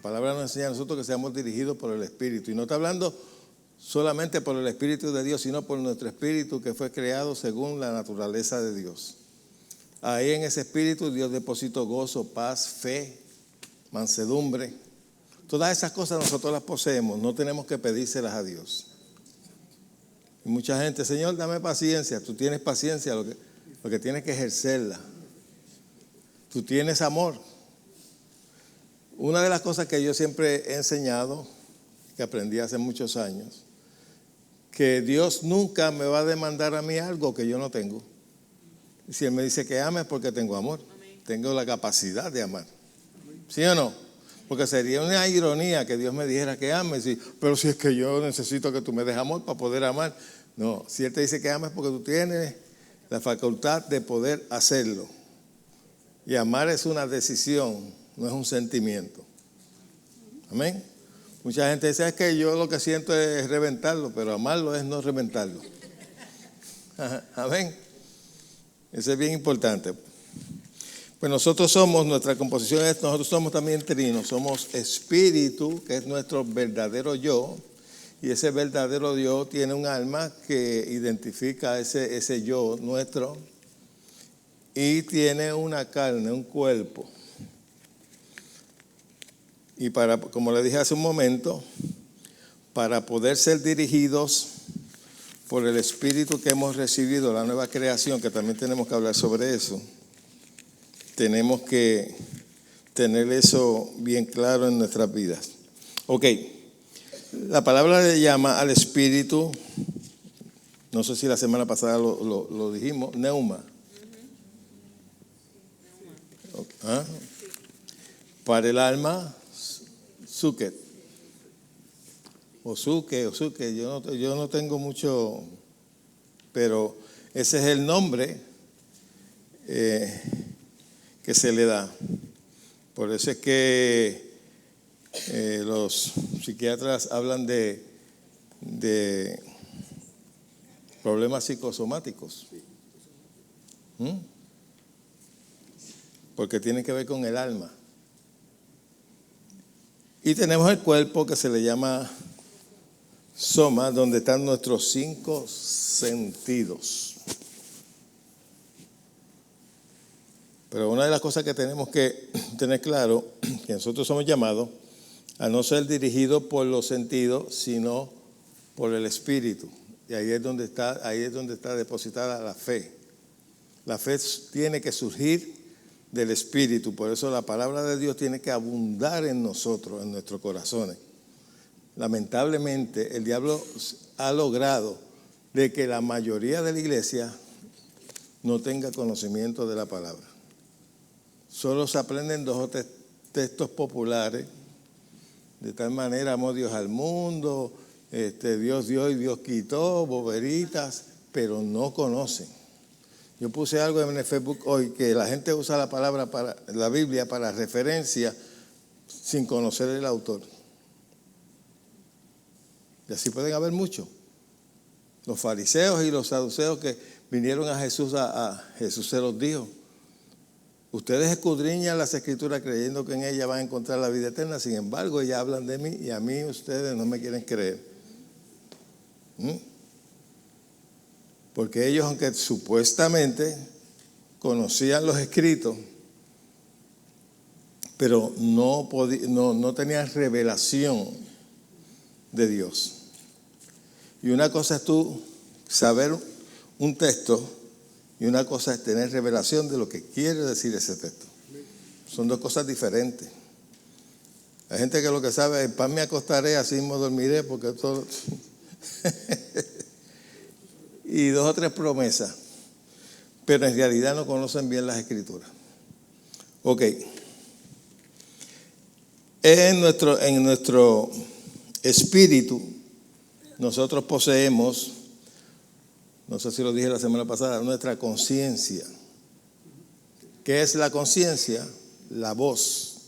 palabra nos enseña a nosotros que seamos dirigidos por el Espíritu. Y no está hablando solamente por el Espíritu de Dios, sino por nuestro espíritu que fue creado según la naturaleza de Dios. Ahí en ese espíritu Dios depositó gozo, paz, fe, mansedumbre. Todas esas cosas nosotros las poseemos, no tenemos que pedírselas a Dios. Y mucha gente, Señor, dame paciencia. Tú tienes paciencia, lo que tienes que ejercerla. Tú tienes amor. Una de las cosas que yo siempre he enseñado, que aprendí hace muchos años, que Dios nunca me va a demandar a mí algo que yo no tengo. Si Él me dice que ame es porque tengo amor. Amén. Tengo la capacidad de amar. ¿Sí o no? Porque sería una ironía que Dios me dijera que ame, pero si es que yo necesito que tú me des amor para poder amar. No, si Él te dice que ames es porque tú tienes la facultad de poder hacerlo. Y amar es una decisión, no es un sentimiento. Amén. Mucha gente dice, es que yo lo que siento es reventarlo, pero amarlo es no reventarlo. Amén. Eso es bien importante. Pues nosotros somos, nuestra composición es, nosotros somos también trinos, somos espíritu, que es nuestro verdadero yo, y ese verdadero yo tiene un alma que identifica ese yo nuestro, y tiene una carne, un cuerpo. Y como le dije hace un momento, para poder ser dirigidos por el espíritu que hemos recibido, la nueva creación, que también tenemos que hablar sobre eso, tenemos que tener eso bien claro en nuestras vidas. Ok, la palabra le llama al espíritu, no sé si la semana pasada lo dijimos, neuma. Okay. ¿Ah? Para el alma, suket. O suke, yo no tengo mucho, pero ese es el nombre que se le da. Por eso es que los psiquiatras hablan de problemas psicosomáticos. Porque tiene que ver con el alma. Y tenemos el cuerpo que se le llama soma, donde están nuestros 5 sentidos. Pero una de las cosas que tenemos que tener claro, que nosotros somos llamados a no ser dirigidos por los sentidos, sino por el espíritu. Y ahí es donde está depositada la fe. La fe tiene que surgir del espíritu, por eso la palabra de Dios tiene que abundar en nosotros, en nuestros corazones. Lamentablemente, el diablo ha logrado de que la mayoría de la iglesia no tenga conocimiento de la palabra. Solo se aprenden 2 o 3 textos populares. De tal manera amó Dios al mundo, Dios dio y Dios quitó, boberitas, pero no conocen. Yo puse algo en el Facebook hoy que la gente usa la palabra para la Biblia para referencia sin conocer el autor. Y así pueden haber muchos. Los fariseos y los saduceos que vinieron a Jesús, a Jesús se los dijo. Ustedes escudriñan las escrituras creyendo que en ellas van a encontrar la vida eterna. Sin embargo, ellas hablan de mí y a mí ustedes no me quieren creer. Porque ellos, aunque supuestamente conocían los escritos, pero no tenían revelación de Dios. Y una cosa es tú saber un texto y una cosa es tener revelación de lo que quiere decir ese texto. Son 2 cosas diferentes. Hay gente que lo que sabe es, pan me acostaré, así mismo dormiré, porque todo... y 2 o 3 promesas, pero en realidad no conocen bien las escrituras. Ok. En nuestro espíritu, nosotros poseemos, no sé si lo dije la semana pasada, nuestra conciencia. ¿Qué es la conciencia? La voz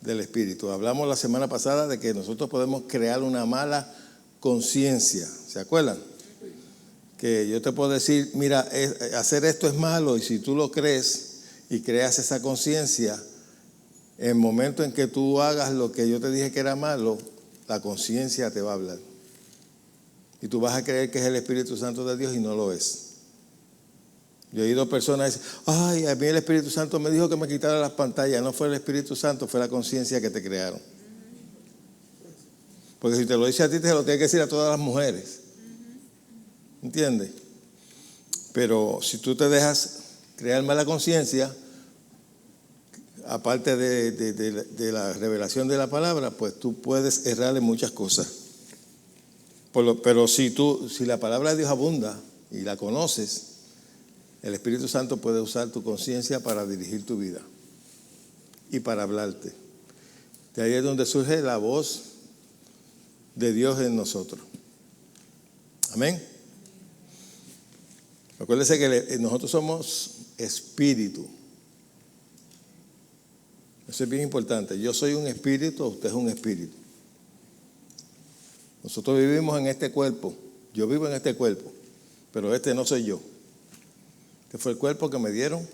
del espíritu. Hablamos la semana pasada de que nosotros podemos crear una mala conciencia. ¿Se acuerdan? Que yo te puedo decir, mira, hacer esto es malo, y si tú lo crees y creas esa conciencia, En el momento en que tú hagas lo que yo te dije que era malo, la conciencia te va a hablar. Y tú vas a creer que es el Espíritu Santo de Dios y no lo es. Yo he oído personas decir, ay, a mí el Espíritu Santo me dijo que me quitara las pantallas. No fue el Espíritu Santo, fue la conciencia que te crearon. Porque si te lo dice a ti, te lo tiene que decir a todas las mujeres. ¿Entiendes? Pero si tú te dejas crear mala conciencia, aparte de la revelación de la palabra, pues tú puedes errar en muchas cosas. Pero si la palabra de Dios abunda y la conoces, el Espíritu Santo puede usar tu conciencia para dirigir tu vida y para hablarte. De ahí es donde surge la voz de Dios en nosotros. Amén. Acuérdense que nosotros somos espíritu. Eso es bien importante. Yo soy un espíritu, usted es un espíritu. Nosotros vivimos en este cuerpo. Yo vivo en este cuerpo, pero este no soy yo. Este fue el cuerpo que me dieron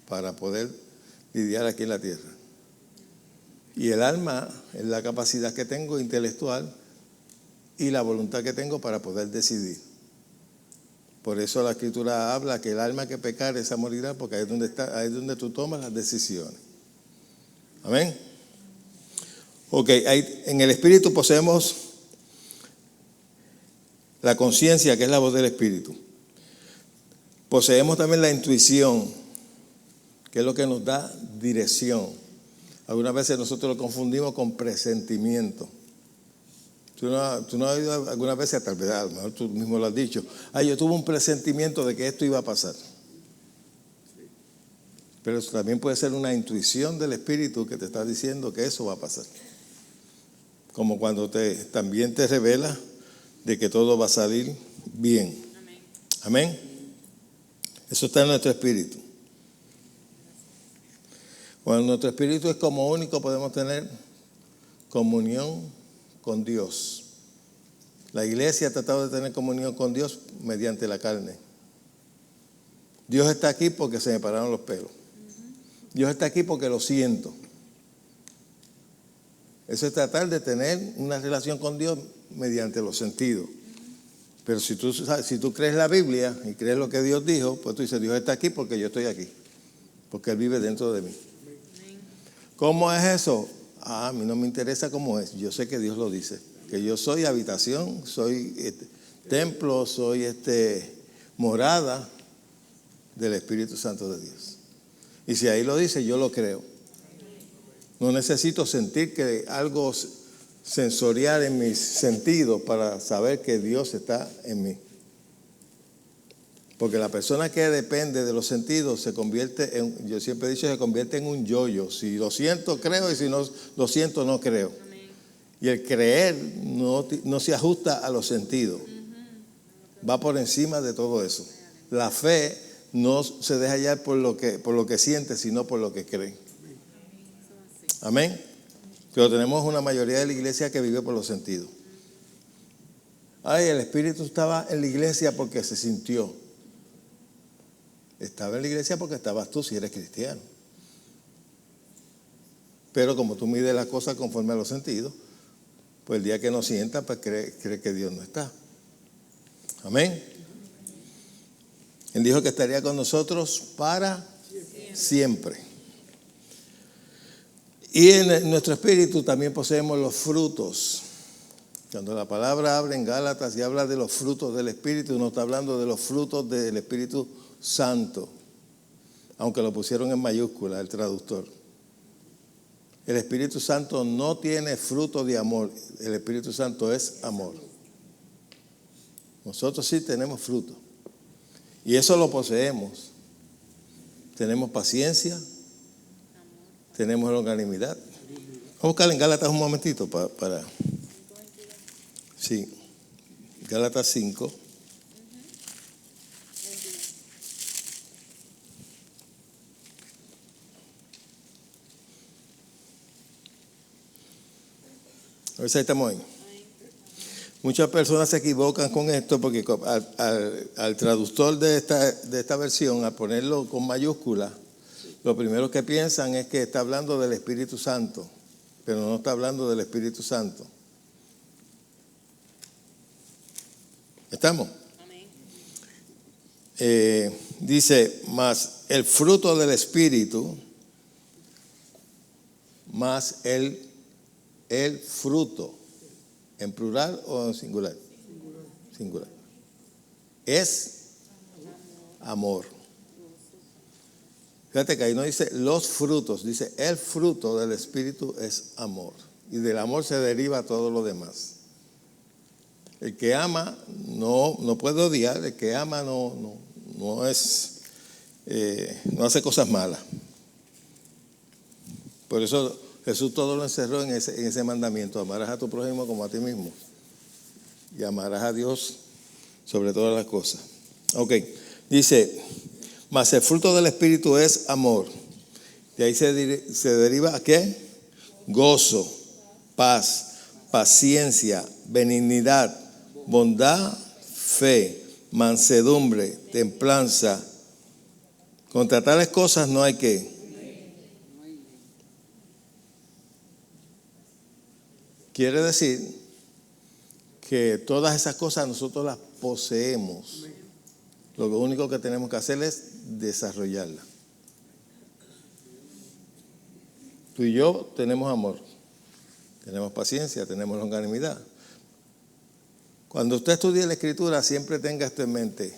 para poder lidiar aquí en la tierra. Y el alma es la capacidad que tengo intelectual y la voluntad que tengo para poder decidir. Por eso la Escritura habla que el alma que pecare, esa morirá, porque ahí es donde tú tomas las decisiones. Amén. Ok, en el Espíritu poseemos la conciencia, que es la voz del Espíritu. Poseemos también la intuición, que es lo que nos da dirección. Algunas veces nosotros lo confundimos con presentimiento. Tú no has oído algunas veces, tal vez a lo mejor tú mismo lo has dicho, yo tuve un presentimiento de que esto iba a pasar. Pero eso también puede ser una intuición del Espíritu que te está diciendo que eso va a pasar. Como cuando también te revela de que todo va a salir bien. Amén. Eso está en nuestro espíritu. Cuando nuestro espíritu es como único, podemos tener comunión con Dios. La iglesia ha tratado de tener comunión con Dios mediante la carne. Dios está aquí porque se me pararon los pelos. Dios está aquí porque lo siento. Eso es tratar de tener una relación con Dios mediante los sentidos. Pero si tú crees la Biblia y crees lo que Dios dijo, pues tú dices, Dios está aquí porque yo estoy aquí. Porque Él vive dentro de mí. ¿Cómo es eso? A mí no me interesa cómo es. Yo sé que Dios lo dice. Que yo soy habitación, soy templo, soy morada del Espíritu Santo de Dios. Y si ahí lo dice, yo lo creo. No necesito sentir que algo sensorial en mis sentidos para saber que Dios está en mí. Porque la persona que depende de los sentidos se convierte en, yo siempre he dicho, se convierte en un yo-yo. Si lo siento, creo, y si no lo siento, no creo. Y el creer no se ajusta a los sentidos. Va por encima de todo eso. La fe no se deja hallar por lo que siente, sino por lo que cree. Amén. Pero tenemos una mayoría de la iglesia que vive por los sentidos. El Espíritu estaba en la iglesia porque se sintió. Estaba en la iglesia porque estabas tú si eres cristiano. Pero como tú mides las cosas conforme a los sentidos, pues el día que no sientas, pues cree que Dios no está. Amén. Él dijo que estaría con nosotros para siempre. Y en nuestro espíritu también poseemos los frutos. Cuando la palabra habla en Gálatas y habla de los frutos del Espíritu, no está hablando de los frutos del Espíritu Santo, aunque lo pusieron en mayúscula el traductor. El Espíritu Santo no tiene fruto de amor. El Espíritu Santo es amor. Nosotros sí tenemos fruto. Y eso lo poseemos. Tenemos paciencia. Tenemos longanimidad. Vamos a buscar en Gálatas un momentito para. Sí. Gálatas 5. A ver si ahí estamos ahí. Muchas personas se equivocan con esto porque al traductor de esta versión, al ponerlo con mayúscula, lo primero que piensan es que está hablando del Espíritu Santo, pero no está hablando del Espíritu Santo. ¿Estamos? Amén. Dice, más el fruto del Espíritu, más el fruto, ¿en plural o en singular? Singular. Es amor. Fíjate que ahí no dice los frutos, dice el fruto del Espíritu es amor. Y del amor se deriva todo lo demás. El que ama no puede odiar, el que ama no hace cosas malas. Por eso Jesús todo lo encerró en ese mandamiento: amarás a tu prójimo como a ti mismo. Y amarás a Dios sobre todas las cosas. Ok, dice, mas el fruto del Espíritu es amor. De ahí se deriva ¿a qué? Gozo, paz, paciencia, benignidad, bondad, fe, mansedumbre, templanza. Contra tales cosas no hay que. Quiere decir que todas esas cosas nosotros las poseemos. Lo único que tenemos que hacer es desarrollarlas. Tú y yo tenemos amor, tenemos paciencia, tenemos longanimidad. Cuando usted estudie la Escritura, siempre tenga esto en mente: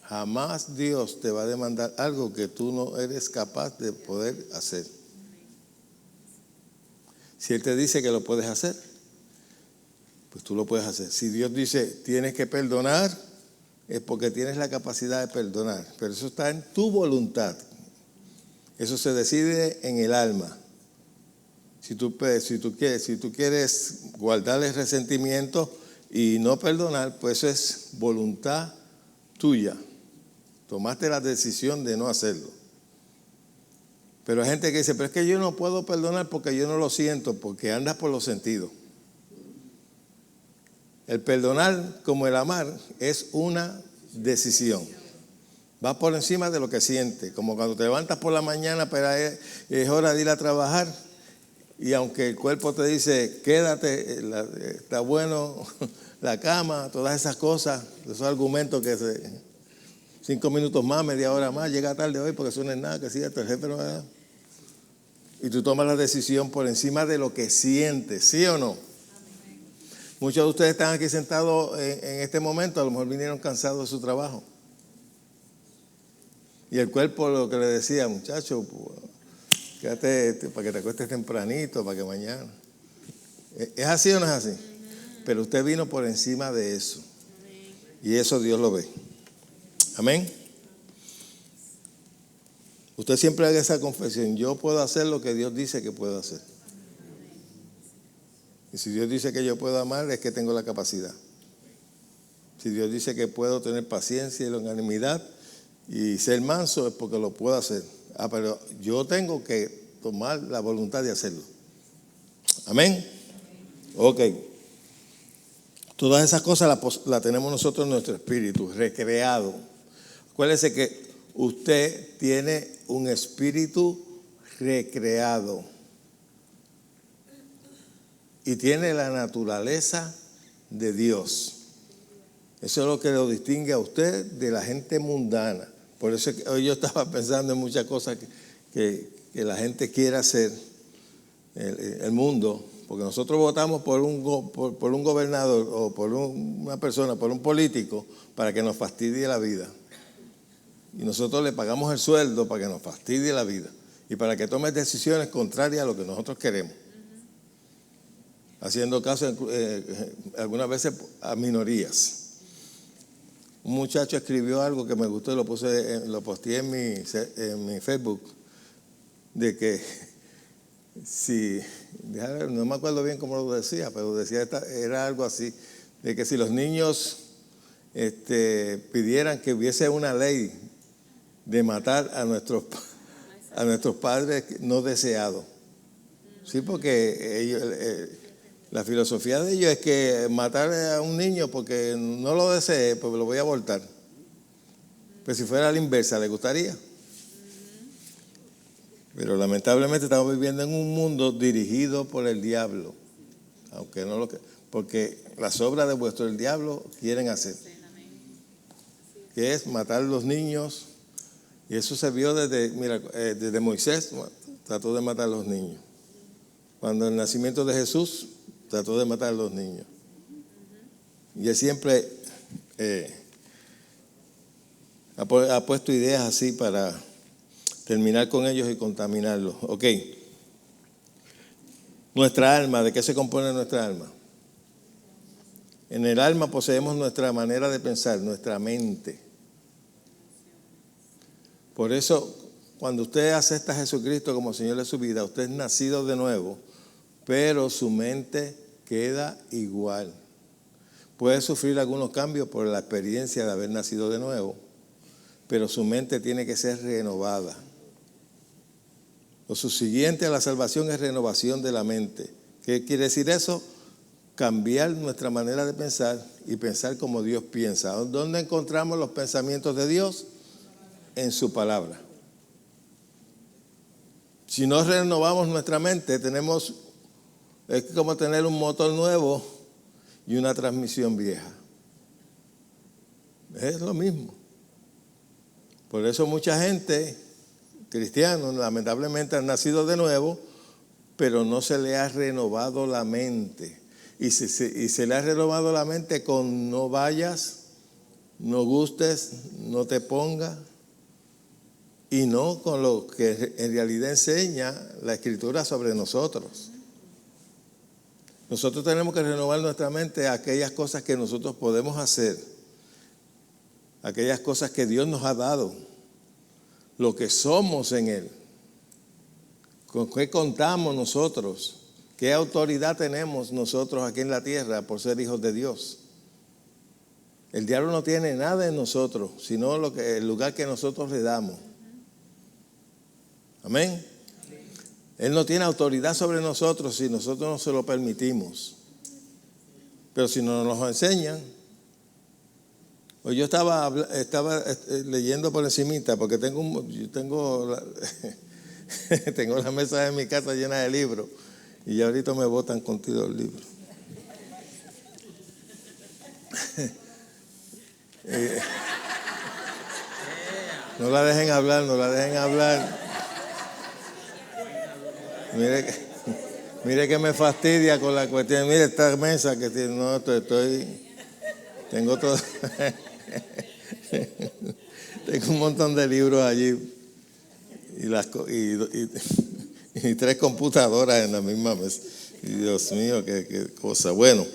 jamás Dios te va a demandar algo que tú no eres capaz de poder hacer. Si Él te dice que lo puedes hacer, pues tú lo puedes hacer. Si Dios dice tienes que perdonar, es porque tienes la capacidad de perdonar. Pero eso está en tu voluntad. Eso se decide en el alma. Si tú quieres guardar el resentimiento y no perdonar, pues eso es voluntad tuya. Tomaste la decisión de no hacerlo. Pero hay gente que dice, pero es que yo no puedo perdonar porque yo no lo siento, porque andas por los sentidos. El perdonar, como el amar, es una decisión. Va por encima de lo que sientes. Como cuando te levantas por la mañana, pero es hora de ir a trabajar, y aunque el cuerpo te dice, quédate, está bueno la cama, todas esas cosas, esos argumentos que 5 minutos más, media hora más, llega tarde hoy porque eso no es nada, que siga el jefe no va a dar. Y tú tomas la decisión por encima de lo que sientes, ¿sí o no? Muchos de ustedes están aquí sentados en este momento, a lo mejor vinieron cansados de su trabajo. Y el cuerpo lo que le decía, muchacho, pues, quédate para que te acuestes tempranito, para que mañana. ¿Es así o no es así? Pero usted vino por encima de eso. Y eso Dios lo ve. Amén. Usted siempre haga esa confesión: yo puedo hacer lo que Dios dice que puedo hacer. Y si Dios dice que yo puedo amar, es que tengo la capacidad. Si Dios dice que puedo tener paciencia y longanimidad y ser manso, es porque lo puedo hacer. Pero yo tengo que tomar la voluntad de hacerlo. Amén. Ok. Todas esas cosas las tenemos nosotros en nuestro espíritu, recreado. Acuérdese que usted tiene un espíritu recreado. Y tiene la naturaleza de Dios. Eso es lo que lo distingue a usted de la gente mundana. Por eso es que hoy yo estaba pensando en muchas cosas que la gente quiere hacer, el mundo. Porque nosotros votamos por un gobernador o por una persona, por un político, para que nos fastidie la vida. Y nosotros le pagamos el sueldo para que nos fastidie la vida. Y para que tome decisiones contrarias a lo que nosotros queremos. Haciendo caso algunas veces a minorías. Un muchacho escribió algo que me gustó y lo posteé en mi Facebook, de que no me acuerdo bien cómo lo decía, pero decía era algo así, de que si los niños pidieran que hubiese una ley de matar a nuestros padres no deseados. Sí, porque ellos... la filosofía de ellos es que matar a un niño porque no lo desee, pues lo voy a abortar. Pero si fuera a la inversa, ¿le gustaría? Pero lamentablemente estamos viviendo en un mundo dirigido por el diablo, aunque no lo que, porque las obras de vuestro el diablo quieren hacer, que es matar a los niños, y eso se vio desde Moisés, trató de matar a los niños. Cuando el nacimiento de Jesús, trató de matar a los niños. Y él siempre ha puesto ideas así para terminar con ellos y contaminarlos. Ok. Nuestra alma, ¿de qué se compone nuestra alma? En el alma poseemos nuestra manera de pensar, nuestra mente. Por eso, cuando usted acepta a Jesucristo como Señor de su vida, usted es nacido de nuevo, pero su mente queda igual. Puede sufrir algunos cambios por la experiencia de haber nacido de nuevo, pero su mente tiene que ser renovada. Lo subsiguiente a la salvación es renovación de la mente. ¿Qué quiere decir eso? Cambiar nuestra manera de pensar y pensar como Dios piensa. ¿Dónde encontramos los pensamientos de Dios? En su palabra. Si no renovamos nuestra mente, es como tener un motor nuevo y una transmisión vieja. Es lo mismo. Por eso mucha gente, cristianos, lamentablemente han nacido de nuevo, pero no se le ha renovado la mente. Y se le ha renovado la mente con no vayas, no gustes, no te pongas, y no con lo que en realidad enseña la Escritura sobre nosotros. Nosotros tenemos que renovar nuestra mente a aquellas cosas que nosotros podemos hacer, aquellas cosas que Dios nos ha dado, lo que somos en Él, con qué contamos nosotros, qué autoridad tenemos nosotros aquí en la tierra por ser hijos de Dios. El diablo no tiene nada en nosotros, sino el lugar que nosotros le damos. Amén. Él no tiene autoridad sobre nosotros si nosotros no se lo permitimos. Pero si no nos lo enseñan. Pues yo estaba leyendo por encimita, porque tengo la mesa de mi casa llena de libros, y ya ahorita me botan contigo los libros. No la dejen hablar, no la dejen hablar. Mire que me fastidia con la cuestión. Mire esta mesa que tiene, no, tengo todo. Tengo un montón de libros allí y 3 computadoras en la misma mesa. Y Dios mío, qué cosa. Bueno,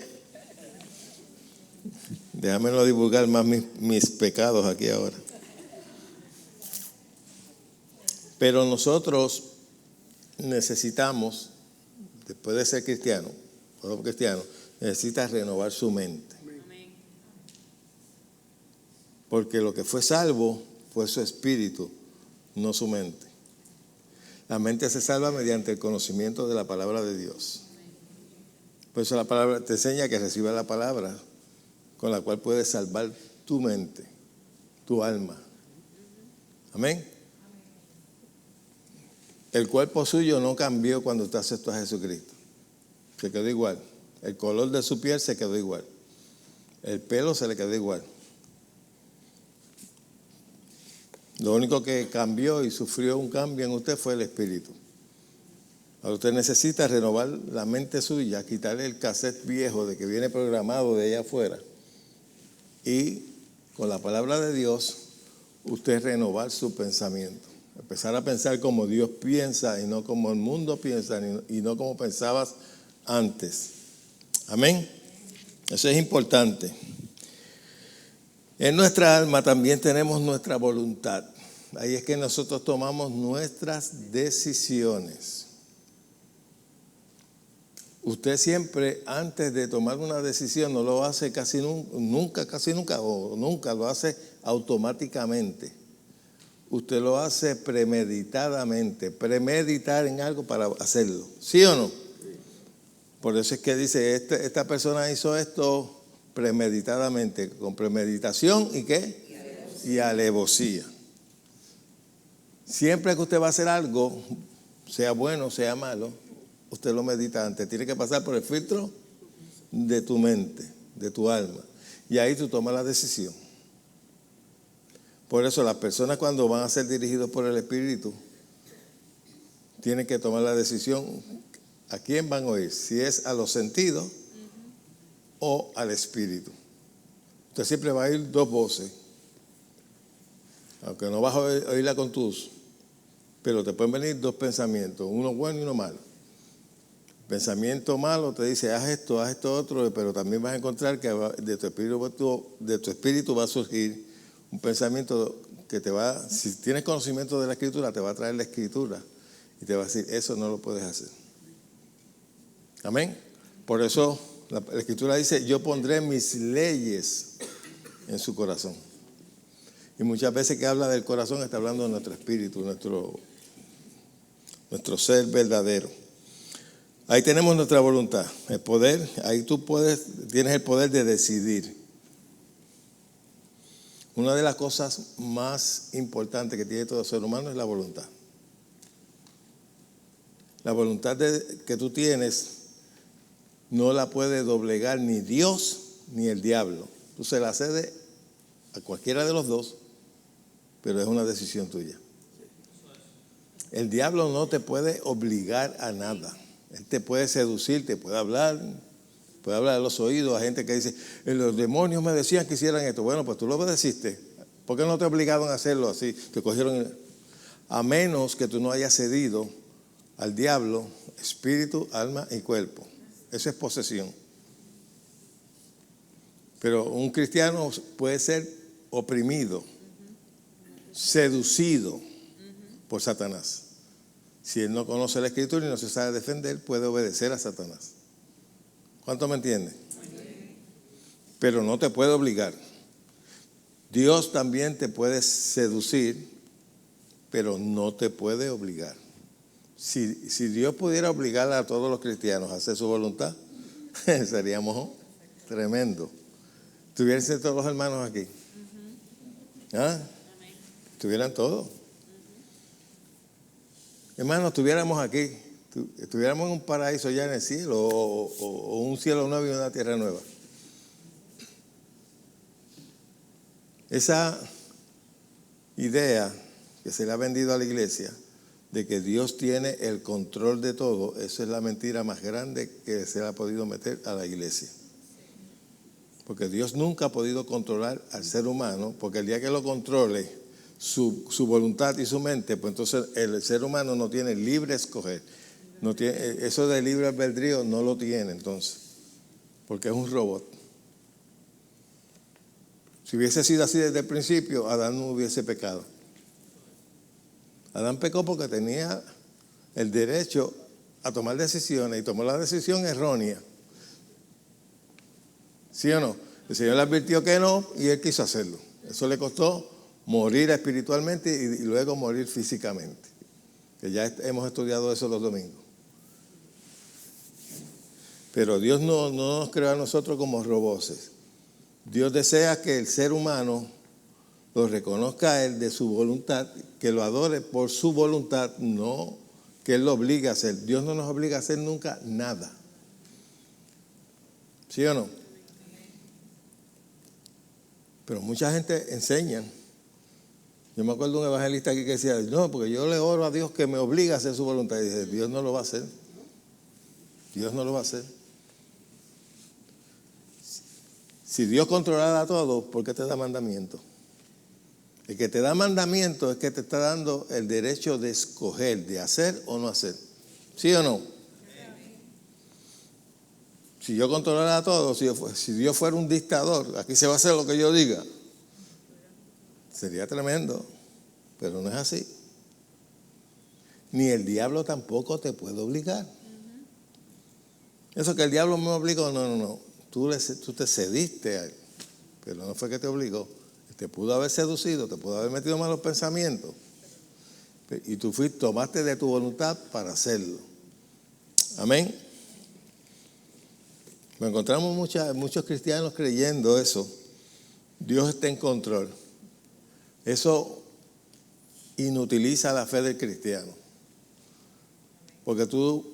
déjame no divulgar más mis pecados aquí ahora. Pero nosotros necesitamos, después de ser cristiano, necesita renovar su mente. Porque lo que fue salvo fue su espíritu, no su mente. La mente se salva mediante el conocimiento de la palabra de Dios. Por eso la palabra te enseña que recibas la palabra con la cual puedes salvar tu mente, tu alma. Amén. El cuerpo suyo no cambió cuando usted aceptó a Jesucristo. Se quedó igual. El color de su piel se quedó igual. El pelo se le quedó igual. Lo único que cambió y sufrió un cambio en usted fue el espíritu. Ahora usted necesita renovar la mente suya, quitarle el cassette viejo de que viene programado de allá afuera. Y con la palabra de Dios, usted renovar su pensamiento. Empezar a pensar como Dios piensa y no como el mundo piensa y no como pensabas antes. Amén. Eso es importante. En nuestra alma también tenemos nuestra voluntad. Ahí es que nosotros tomamos nuestras decisiones. Usted siempre, antes de tomar una decisión, no lo hace casi nunca lo hace automáticamente. Usted lo hace premeditadamente, premeditar en algo para hacerlo. ¿Sí o no? Por eso es que dice, esta persona hizo esto premeditadamente, con premeditación y ¿qué? Y alevosía. Siempre que usted va a hacer algo, sea bueno, sea malo, usted lo medita antes. Tiene que pasar por el filtro de tu mente, de tu alma. Y ahí tú tomas la decisión. Por eso las personas cuando van a ser dirigidos por el Espíritu, tienen que tomar la decisión a quién van a oír, si es a los sentidos o al Espíritu. Usted siempre va a oír dos voces, aunque no vas a oírla con tus, pero te pueden venir dos pensamientos, uno bueno y uno malo. El pensamiento malo te dice, haz esto otro, pero también vas a encontrar que de tu espíritu va a surgir un pensamiento que te va, si tienes conocimiento de la Escritura, te va a traer la Escritura y te va a decir, eso no lo puedes hacer. Amén. Por eso la Escritura dice, yo pondré mis leyes en su corazón. Y muchas veces que habla del corazón está hablando de nuestro espíritu, nuestro ser verdadero. Ahí tenemos nuestra voluntad, el poder. Ahí tienes el poder de decidir. Una de las cosas más importantes que tiene todo ser humano es la voluntad. La voluntad que tú tienes no la puede doblegar ni Dios ni el diablo. Tú se la cedes a cualquiera de los dos, pero es una decisión tuya. El diablo no te puede obligar a nada. Él te puede seducir, te puede hablar a los oídos a gente que dice, los demonios me decían que hicieran esto. Bueno, pues tú lo obedeciste. ¿Por qué no te obligaron a hacerlo así? Te cogieron, a menos que tú no hayas cedido al diablo, espíritu, alma y cuerpo. Eso es posesión. Pero un cristiano puede ser oprimido, seducido por Satanás. Si él no conoce la Escritura y no se sabe defender, puede obedecer a Satanás. ¿Cuánto me entiende? Pero no te puede obligar. Dios también te puede seducir, pero no te puede obligar. Si Dios pudiera obligar a todos los cristianos a hacer su voluntad, seríamos tremendo. Tuviesen todos los hermanos aquí. ¿Ah? Estuvieran todos. Hermanos, estuviéramos aquí, estuviéramos en un paraíso ya en el cielo, o un cielo nuevo y una tierra nueva. Esa idea que se le ha vendido a la iglesia de que Dios tiene el control de todo, esa es la mentira más grande que se le ha podido meter a la iglesia. Porque Dios nunca ha podido controlar al ser humano, porque el día que lo controle, su voluntad y su mente, pues entonces el ser humano no tiene libre escoger. No tiene, eso de libre albedrío no lo tiene entonces, porque es un robot. Si hubiese sido así desde el principio, Adán no hubiese pecado. Adán pecó porque tenía el derecho a tomar decisiones y tomó la decisión errónea. ¿Sí o no? El Señor le advirtió que no y él quiso hacerlo. Eso le costó morir espiritualmente y luego morir físicamente. Que ya hemos estudiado eso los domingos. Pero Dios no nos creó a nosotros como robots. Dios desea que el ser humano lo reconozca a Él de su voluntad, que lo adore por su voluntad, no que Él lo obligue a hacer. Dios no nos obliga a hacer nunca nada. ¿Sí o no? Pero mucha gente enseña. Yo me acuerdo de un evangelista aquí que decía, no, porque yo le oro a Dios que me obliga a hacer su voluntad. Y dice, Dios no lo va a hacer. Dios no lo va a hacer. Si Dios controlara todo, ¿por qué te da mandamiento? El que te da mandamiento es que te está dando el derecho de escoger, de hacer o no hacer. ¿Sí o no? Si yo controlara todo, si Dios fuera un dictador, aquí se va a hacer lo que yo diga. Sería tremendo, pero no es así. Ni el diablo tampoco te puede obligar. Eso que el diablo me obligó, no. Tú te cediste a él, pero no fue que te obligó. Te pudo haber seducido, te pudo haber metido malos pensamientos. Y tú tomaste de tu voluntad para hacerlo. Amén. Me encontramos muchos cristianos creyendo eso. Dios está en control. Eso inutiliza la fe del cristiano. Porque tú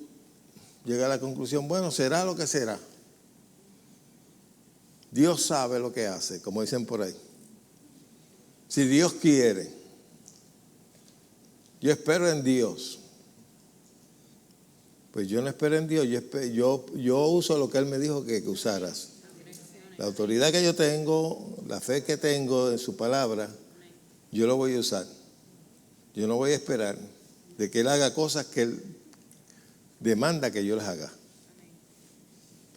llegas a la conclusión, bueno, será lo que será. Dios sabe lo que hace, como dicen por ahí. Si Dios quiere, yo espero en Dios. Pues yo no espero en Dios, yo uso lo que Él me dijo que usaras. La autoridad que yo tengo, la fe que tengo en su palabra, yo lo voy a usar. Yo no voy a esperar de que Él haga cosas que Él demanda que yo las haga.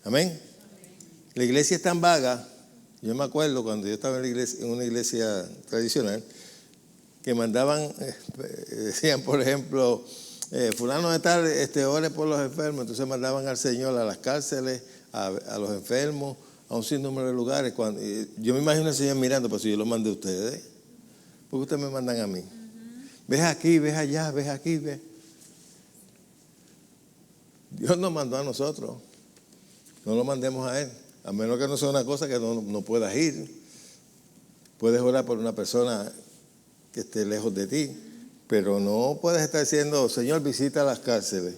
Amén. La iglesia es tan vaga. Yo me acuerdo cuando yo estaba en una iglesia tradicional, que mandaban, decían por ejemplo, fulano de tal, ore por los enfermos. Entonces mandaban al Señor a las cárceles, a los enfermos, a un sinnúmero de lugares. Yo me imagino al Señor mirando, pues si yo lo mandé a ustedes, ¿por qué ustedes me mandan a mí? Ves aquí, ves allá, ves aquí, ves. Dios nos mandó a nosotros, no lo mandemos a Él, a menos que no sea una cosa que no puedas ir. Puedes orar por una persona que esté lejos de ti, pero no puedes estar diciendo, Señor, visita las cárceles,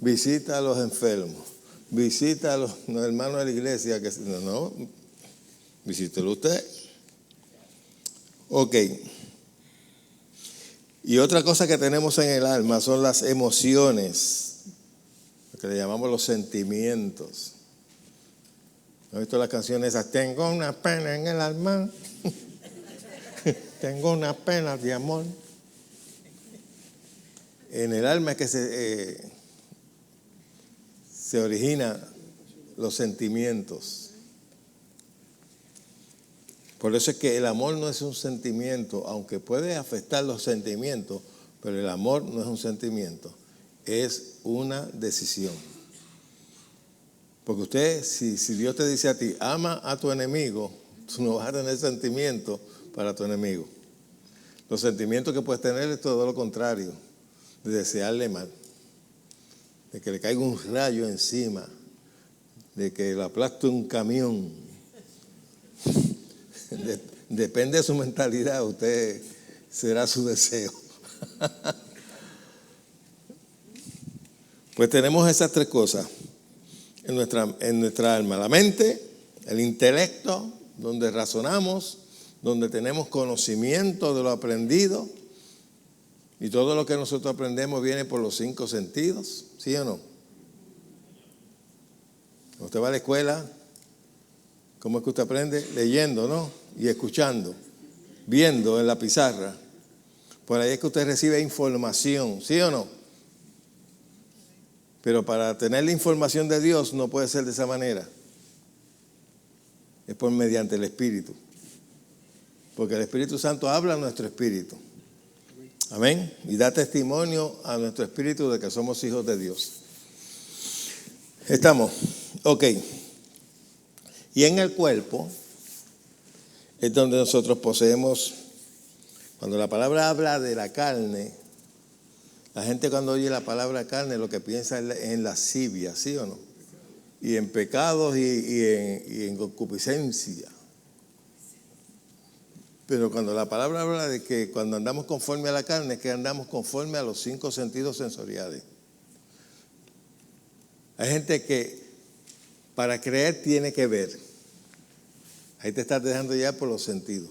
visita a los enfermos, visita a los hermanos de la iglesia. No, visítelo usted. Ok. Y otra cosa que tenemos en el alma son las emociones, lo que le llamamos los sentimientos. ¿No has visto las canciones esas? Tengo una pena en el alma. Tengo una pena de amor. En el alma es que se originan los sentimientos. Por eso es que el amor no es un sentimiento, aunque puede afectar los sentimientos, pero el amor no es un sentimiento, es una decisión. Porque usted, si Dios te dice a ti, ama a tu enemigo, tú no vas a tener sentimiento para tu enemigo. Los sentimientos que puedes tener es todo lo contrario, de desearle mal, de que le caiga un rayo encima, de que le aplaste un camión. Depende de su mentalidad, usted será su deseo. Pues tenemos esas tres cosas en nuestra alma: la mente, el intelecto, donde razonamos, donde tenemos conocimiento de lo aprendido, y todo lo que nosotros aprendemos viene por los 5 sentidos, ¿sí o no? Usted va a la escuela, ¿cómo es que usted aprende? Leyendo, ¿no? Y escuchando, viendo en la pizarra. Por ahí es que usted recibe información, ¿sí o no? Pero para tener la información de Dios no puede ser de esa manera. Es por mediante el Espíritu. Porque el Espíritu Santo habla a nuestro espíritu. Amén. Y da testimonio a nuestro espíritu de que somos hijos de Dios. ¿Estamos? Ok. Y en el cuerpo es donde nosotros poseemos, cuando la palabra habla de la carne, la gente cuando oye la palabra carne lo que piensa es en lascivia, ¿sí o no? Y en pecados y en concupiscencia. Pero cuando la palabra habla de que cuando andamos conforme a la carne, es que andamos conforme a los 5 sentidos sensoriales. Hay gente que para creer tiene que ver. Ahí te estás dejando ya por los sentidos.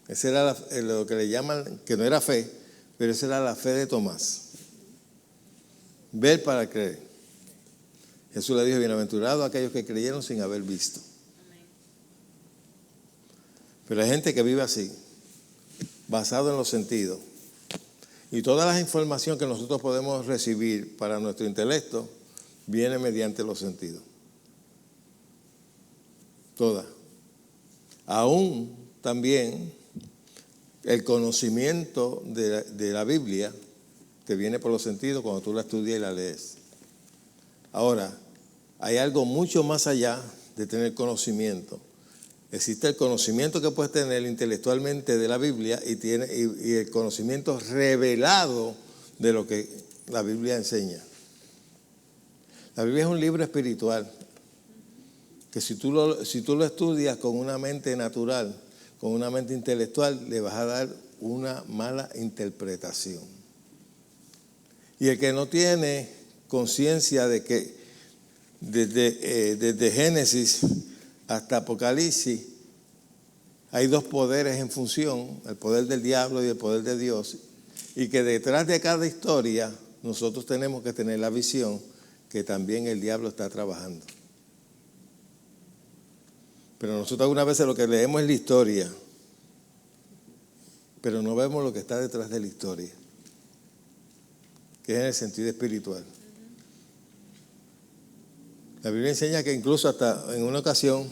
Esa era lo que le llaman, que no era fe, pero esa era la fe de Tomás. Ver para creer. Jesús le dijo, bienaventurados aquellos que creyeron sin haber visto. Pero hay gente que vive así, basado en los sentidos. Y toda la información que nosotros podemos recibir para nuestro intelecto viene mediante los sentidos. Toda. Aún también el conocimiento de la Biblia te viene por los sentidos cuando tú la estudias y la lees. Ahora, hay algo mucho más allá de tener conocimiento. Existe el conocimiento que puedes tener intelectualmente de la Biblia y el conocimiento revelado de lo que la Biblia enseña. La Biblia es un libro espiritual que si tú lo estudias con una mente natural, con una mente intelectual, le vas a dar una mala interpretación. Y el que no tiene conciencia de que desde Génesis hasta Apocalipsis hay dos poderes en función, el poder del diablo y el poder de Dios, y que detrás de cada historia nosotros tenemos que tener la visión que también el diablo está trabajando. Pero nosotros algunas veces lo que leemos es la historia, pero no vemos lo que está detrás de la historia, que es en el sentido espiritual. La Biblia enseña que incluso hasta en una ocasión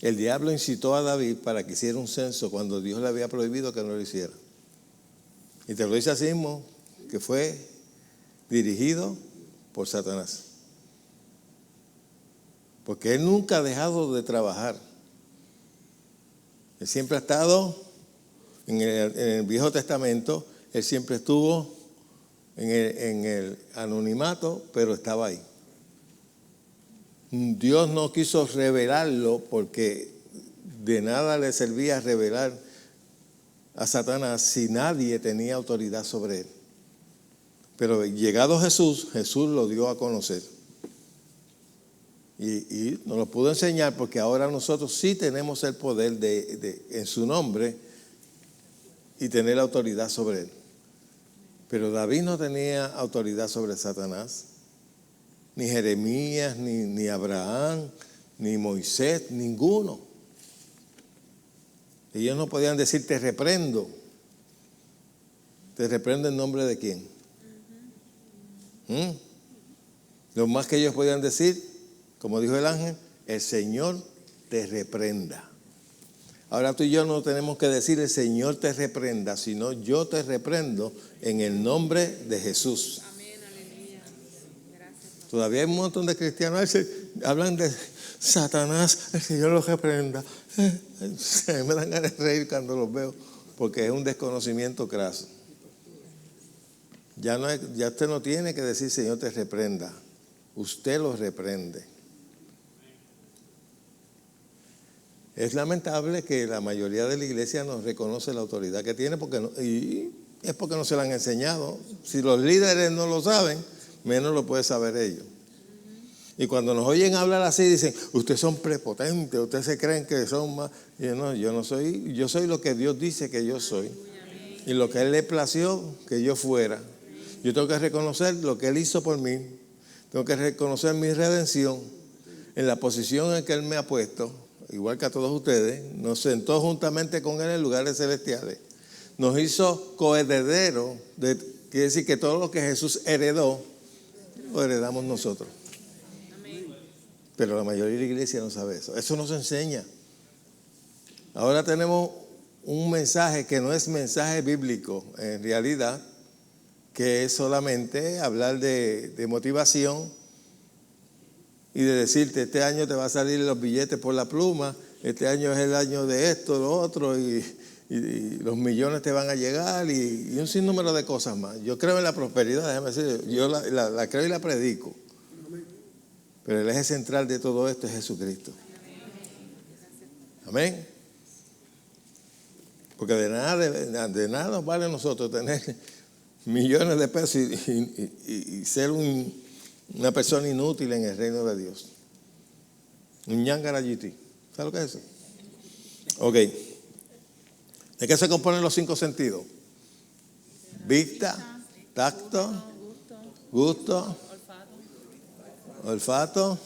el diablo incitó a David para que hiciera un censo cuando Dios le había prohibido que no lo hiciera. Y te lo dice así mismo, que fue dirigido por Satanás. Porque él nunca ha dejado de trabajar. Él siempre ha estado en el Viejo Testamento, él siempre estuvo en el anonimato, pero estaba ahí. Dios no quiso revelarlo porque de nada le servía revelar a Satanás si nadie tenía autoridad sobre él. Pero llegado Jesús, Jesús lo dio a conocer. Y nos lo pudo enseñar porque ahora nosotros sí tenemos el poder en su nombre y tener autoridad sobre él. Pero David no tenía autoridad sobre Satanás, ni Jeremías, ni Abraham, ni Moisés, ninguno. Ellos no podían decir te reprendo. ¿Te reprendo en nombre de quién? Lo más que ellos podían decir, como dijo el ángel, el Señor te reprenda. Ahora tú y yo no tenemos que decir el Señor te reprenda, sino yo te reprendo en el nombre de Jesús. Amén, aleluya. Gracias. Todavía hay un montón de cristianos que hablan de Satanás, el Señor los reprenda. Me dan ganas de reír cuando los veo, porque es un desconocimiento craso. Ya usted no tiene que decir Señor te reprenda, usted los reprende. Es lamentable que la mayoría de la iglesia no reconoce la autoridad que tiene y es porque no se la han enseñado. Si los líderes no lo saben, menos lo puede saber ellos. Y cuando nos oyen hablar así, dicen, ustedes son prepotentes, ustedes se creen que son más. Y yo no soy, yo soy lo que Dios dice que yo soy. Y lo que Él le plació que yo fuera. Yo tengo que reconocer lo que Él hizo por mí. Tengo que reconocer mi redención en la posición en que Él me ha puesto. Igual que a todos ustedes, nos sentó juntamente con Él en lugares celestiales. Nos hizo coherederos, quiere decir que todo lo que Jesús heredó, lo heredamos nosotros. Amén. Pero la mayoría de la iglesia no sabe eso. Eso no se enseña. Ahora tenemos un mensaje que no es mensaje bíblico, en realidad, que es solamente hablar de motivación y de decirte, este año te va a salir los billetes por la pluma, este año es el año de esto, lo otro, y los millones te van a llegar, y un sinnúmero de cosas más. Yo creo en la prosperidad, déjame decir, yo la creo y la predico. Pero el eje central de todo esto es Jesucristo. Amén. Porque de nada nos vale a nosotros tener millones de pesos y ser una persona inútil en el reino de Dios. Un ñangarayiti. ¿Sabes lo que es eso? Ok. ¿De qué se componen los 5 sentidos? Vista, tacto, gusto, olfato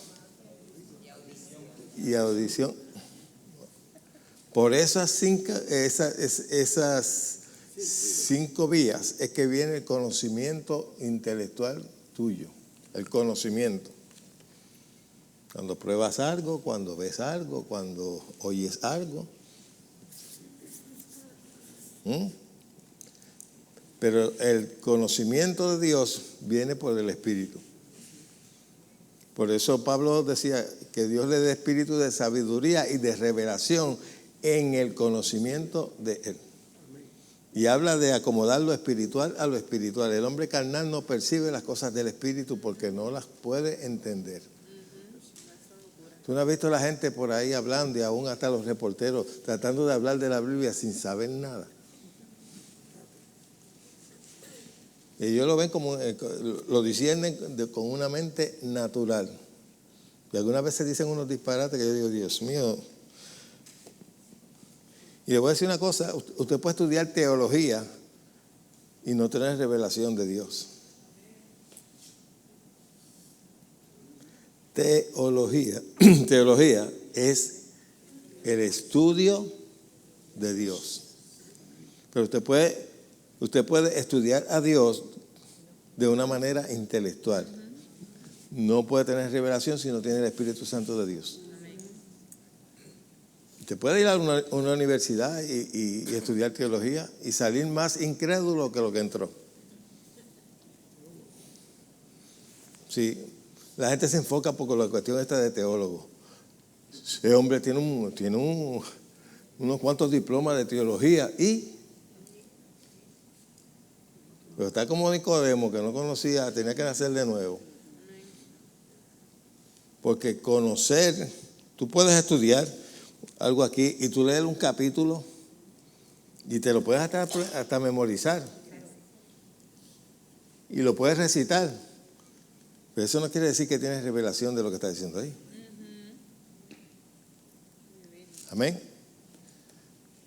y audición. Por esas 5 vías es que viene el conocimiento intelectual tuyo. El conocimiento. Cuando pruebas algo, cuando ves algo, cuando oyes algo. Pero el conocimiento de Dios viene por el Espíritu. Por eso Pablo decía que Dios le dé espíritu de sabiduría y de revelación en el conocimiento de Él. Y habla de acomodar lo espiritual a lo espiritual. El hombre carnal no percibe las cosas del Espíritu porque no las puede entender. Tú no has visto a la gente por ahí hablando, y aún hasta los reporteros tratando de hablar de la Biblia sin saber nada. Ellos lo ven como, lo disciernen con una mente natural. Y algunas veces dicen unos disparates que yo digo, Dios mío. Y le voy a decir una cosa, usted puede estudiar teología y no tener revelación de Dios. Teología es el estudio de Dios. Pero usted puede estudiar a Dios de una manera intelectual. No puede tener revelación si no tiene el Espíritu Santo de Dios. Usted puede ir a una universidad y estudiar teología y salir más incrédulo que lo que entró. Sí, la gente se enfoca por la cuestión esta de teólogo. Ese hombre tiene unos cuantos diplomas de teología pero está como Nicodemo, que no conocía, tenía que nacer de nuevo. Porque conocer, tú puedes estudiar algo aquí y tú lees un capítulo y te lo puedes hasta memorizar. Y lo puedes recitar. Pero eso no quiere decir que tienes revelación de lo que está diciendo ahí. Amén.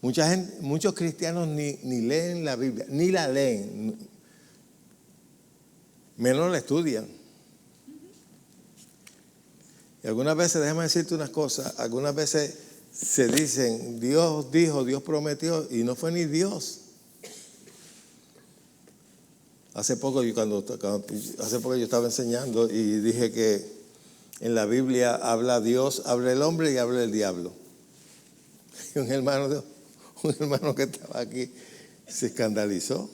Muchos cristianos ni leen la Biblia, ni la leen, menos la estudian. Y algunas veces, déjame decirte unas cosas, algunas veces se dicen, Dios dijo, Dios prometió, y no fue ni Dios. Hace poco yo estaba enseñando y dije que en la Biblia habla Dios, habla el hombre y habla el diablo. Y un hermano que estaba aquí se escandalizó.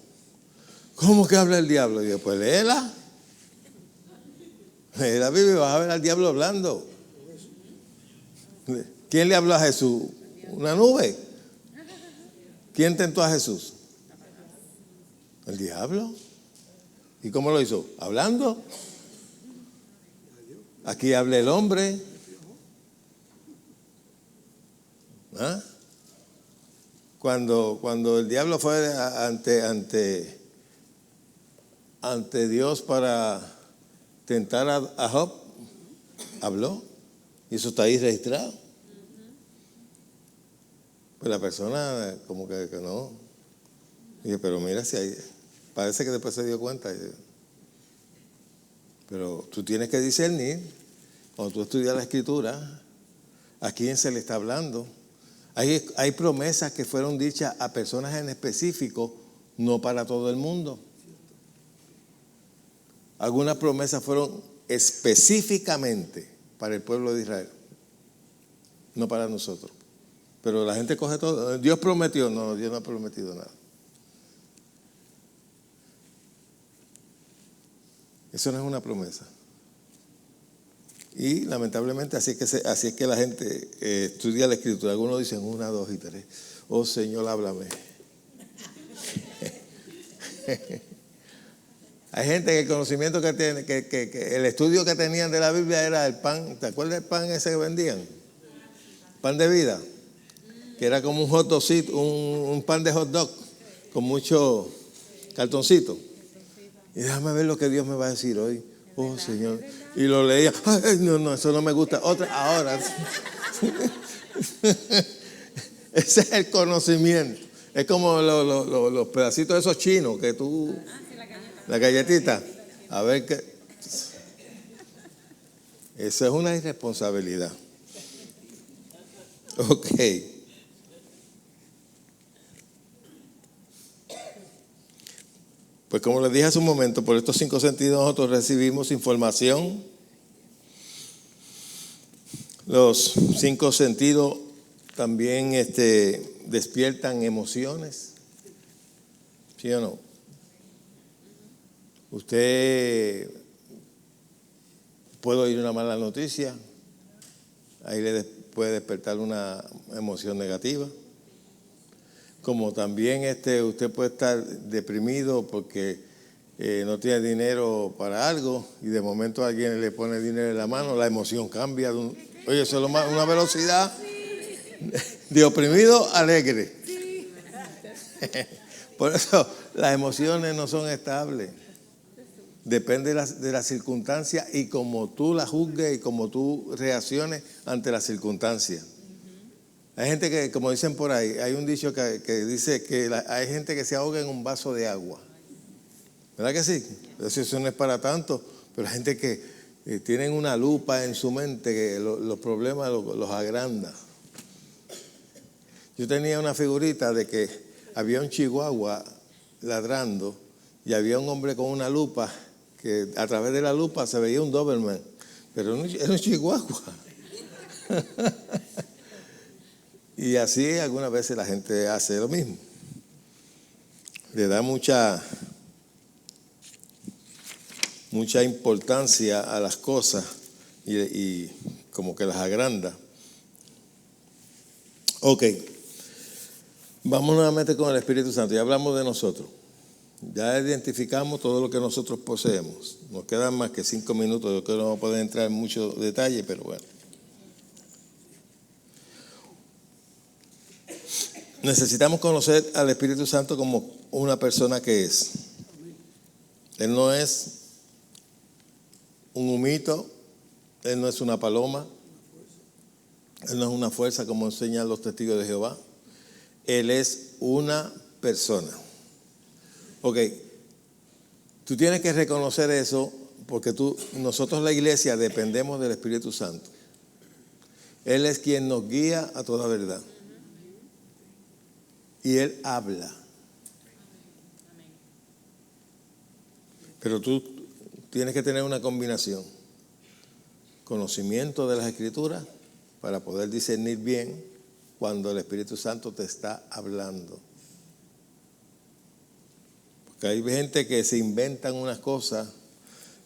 ¿Cómo que habla el diablo? Y yo, pues léela. Lee la Biblia y vas a ver al diablo hablando. ¿Quién le habló a Jesús? ¿Una nube? ¿Quién tentó a Jesús? ¿El diablo? ¿Y cómo lo hizo? Hablando. Aquí habla el hombre. ¿Ah? Cuando el diablo fue ante Dios para tentar a Job, habló. Y eso está ahí registrado. Pues la persona como que no. Y dije, pero mira si hay. Parece que después se dio cuenta. Pero tú tienes que discernir, cuando tú estudias la Escritura, a quién se le está hablando. Hay promesas que fueron dichas a personas en específico, no para todo el mundo. Algunas promesas fueron específicamente para el pueblo de Israel, no para nosotros. Pero la gente coge todo. Dios prometió. No, Dios no ha prometido nada. Eso no es una promesa. Y lamentablemente así es que la gente estudia la Escritura. Algunos dicen 1, 2 y 3. Oh Señor, háblame. Hay gente que el conocimiento que tiene, que el estudio que tenían de la Biblia era el pan. ¿Te acuerdas del pan ese que vendían? Pan de vida. Que era como un hot dogcito, un pan de hot dog con mucho cartoncito. Y déjame ver lo que Dios me va a decir hoy. Oh Señor. Y lo leía. Ay, no, eso no me gusta. Ahora. Ese es el conocimiento. Es como los pedacitos de esos chinos que tú. La galletita. A ver qué. Eso es una irresponsabilidad. Ok. Pues como les dije hace un momento, por estos 5 sentidos nosotros recibimos información. Los 5 sentidos también despiertan emociones. ¿Sí o no? Usted puede oír una mala noticia, ahí le puede despertar una emoción negativa. Como también usted puede estar deprimido porque no tiene dinero para algo y de momento alguien le pone dinero en la mano, la emoción cambia. Oye, eso es una velocidad de oprimido a alegre. Por eso las emociones no son estables. Depende de la circunstancia y como tú la juzgues y como tú reacciones ante la circunstancia. Hay gente que, como dicen por ahí, hay un dicho que dice que hay gente que se ahoga en un vaso de agua. ¿Verdad que sí? Eso no es para tanto, pero hay gente que tienen una lupa en su mente que los problemas los agranda. Yo tenía una figurita de que había un chihuahua ladrando y había un hombre con una lupa que a través de la lupa se veía un Doberman, pero era un chihuahua. Y así algunas veces la gente hace lo mismo. Le da mucha importancia a las cosas y como que las agranda. Ok, vamos nuevamente con el Espíritu Santo. Ya hablamos de nosotros. Ya identificamos todo lo que nosotros poseemos. Nos quedan más que 5 minutos. Yo creo que no vamos a poder entrar en mucho detalle, pero bueno. Necesitamos conocer al Espíritu Santo como una persona que es. Él no es un humito, Él no es una paloma, Él no es una fuerza como enseñan los testigos de Jehová. Él es una persona. Ok, tú tienes que reconocer eso porque nosotros la iglesia dependemos del Espíritu Santo. Él es quien nos guía a toda verdad. Y Él habla. Pero tú tienes que tener una combinación. Conocimiento de las Escrituras para poder discernir bien cuando el Espíritu Santo te está hablando. Porque hay gente que se inventan unas cosas.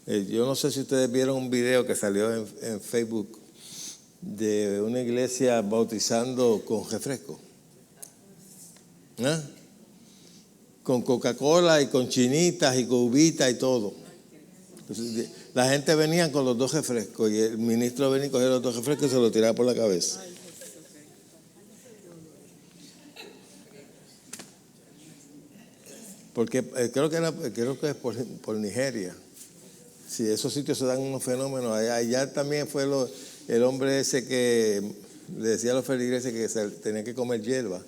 Yo no sé si ustedes vieron un video que salió en Facebook de una iglesia bautizando con refresco. ¿Eh? Con Coca-Cola y con chinitas y con uvitas y todo. Entonces, la gente venía con los 2 refrescos y el ministro venía y cogía los 2 refrescos y se los tiraba por la cabeza. Porque creo que es por Nigeria. Sí, esos sitios se dan unos fenómenos. Allá también fue el hombre ese que le decía a los feligreses que tenían que comer hierba.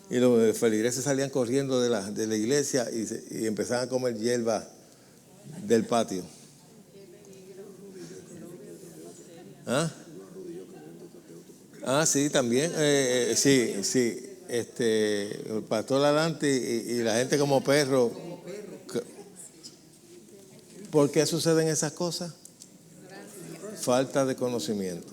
Y los feligreses salían corriendo de la iglesia y empezaban a comer hierba del patio. Sí, también. Sí. El pastor adelante y la gente como perro. ¿Por qué suceden esas cosas? Falta de conocimiento.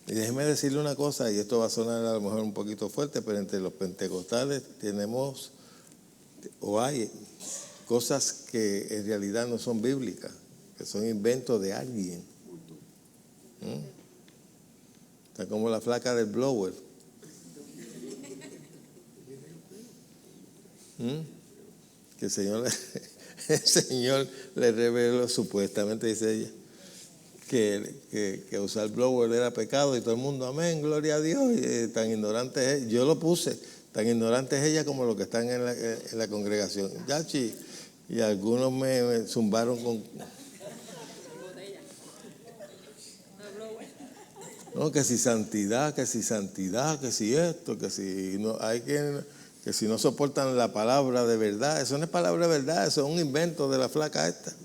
Y déjeme decirle una cosa, y esto va a sonar a lo mejor un poquito fuerte, pero entre los pentecostales tenemos o hay cosas que en realidad no son bíblicas, que son inventos de alguien. Está como la flaca del blower. Que el Señor le reveló, supuestamente dice ella, que usar blower era pecado y todo el mundo, amén, gloria a Dios. Y tan ignorante es, yo lo puse, tan ignorante es ella como los que están en la congregación. Yachi, y algunos me zumbaron con... No, que si santidad, que si esto, que si no hay que si no soportan la palabra de verdad. Eso no es palabra de verdad, eso es un invento de la flaca esta.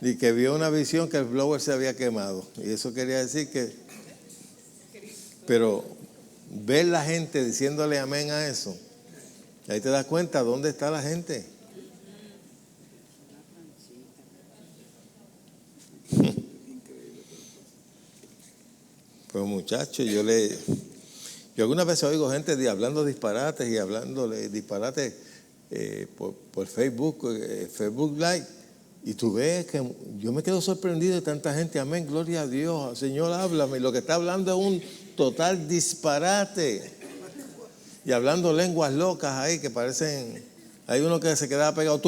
Y que vio una visión que el blower se había quemado. Y eso quería decir que... Pero ver la gente diciéndole amén a eso, ahí te das cuenta dónde está la gente. Pues muchachos, yo algunas veces oigo gente hablando disparates y hablándole disparates por Facebook, Facebook Live, y tú ves que yo me quedo sorprendido de tanta gente, amén, gloria a Dios, Señor, háblame, y lo que está hablando es un total disparate, y hablando lenguas locas ahí que parecen, hay uno que se quedaba pegado,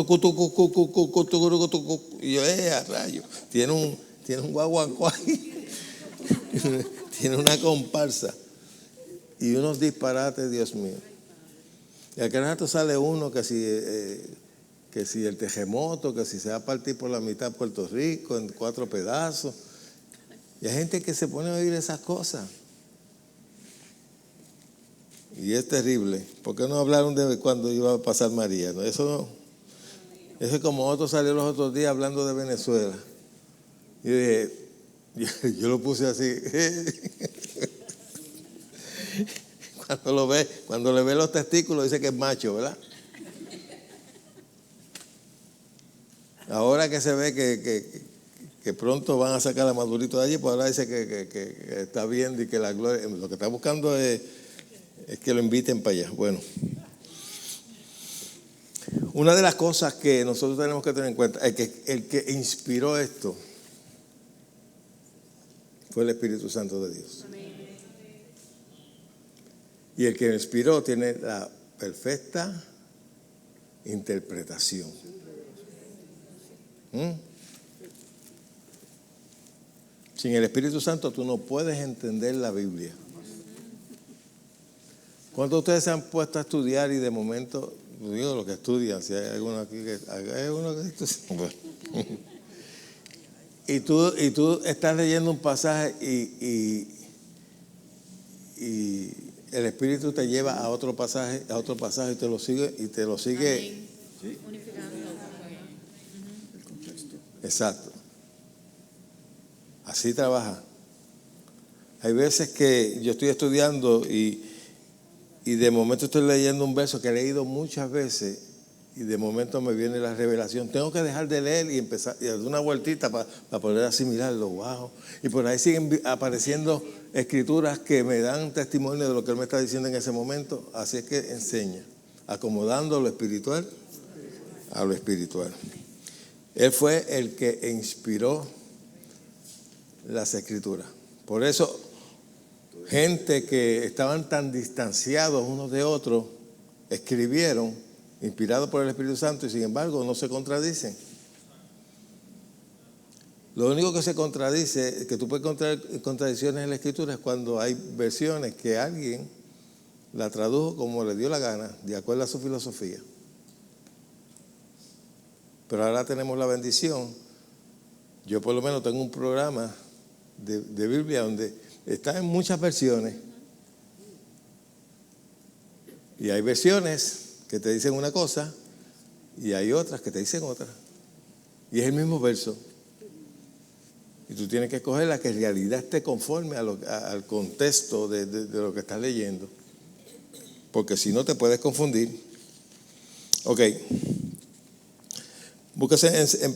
y yo, a rayo, tiene un guaguancó ahí. Tiene una comparsa y unos disparates, Dios mío. Y a cada rato sale uno que si el terremoto, que si se va a partir por la mitad Puerto Rico en 4 pedazos. Y hay gente que se pone a oír esas cosas. Y es terrible. ¿Por qué no hablaron de cuando iba a pasar María? ¿No? Eso es como otro salió los otros días hablando de Venezuela. Y dije, yo lo puse así. Cuando le ve los testículos dice que es macho, ¿verdad? Ahora que se ve que pronto van a sacar a Madurito de allí, pues ahora dice que está viendo y que la gloria, lo que está buscando es que lo inviten para allá. Bueno, una de las cosas que nosotros tenemos que tener en cuenta es que el que inspiró esto fue el Espíritu Santo de Dios. Y el que lo inspiró tiene la perfecta interpretación. Sin el Espíritu Santo tú no puedes entender la Biblia. ¿Cuántos de ustedes se han puesto a estudiar y de momento, digo los que estudian, si hay alguno aquí que hay uno que estudia, y tú estás leyendo un pasaje y el Espíritu te lleva a otro pasaje y te lo sigue Unificando. Exacto. Así trabaja. Hay veces que yo estoy estudiando y de momento estoy leyendo un verso que he leído muchas veces y de momento me viene la revelación. Tengo que dejar de leer y empezar y dar una vueltita para poder asimilarlo. Wow. Y por ahí siguen apareciendo escrituras que me dan testimonio de lo que él me está diciendo en ese momento. Así es que enseña, acomodando lo espiritual a lo espiritual. Él fue el que inspiró las escrituras. Por eso, gente que estaban tan distanciados unos de otros, escribieron, inspirados por el Espíritu Santo, y sin embargo no se contradicen. Lo único que se contradice, que tú puedes encontrar contradicciones en la Escritura, es cuando hay versiones que alguien la tradujo como le dio la gana, de acuerdo a su filosofía. Pero ahora tenemos la bendición. Yo por lo menos tengo un programa de Biblia donde está en muchas versiones. Y hay versiones que te dicen una cosa y hay otras que te dicen otra. Y es el mismo verso. Y tú tienes que escoger la que en realidad esté conforme al contexto de lo que estás leyendo. Porque si no te puedes confundir. Ok. Búsquese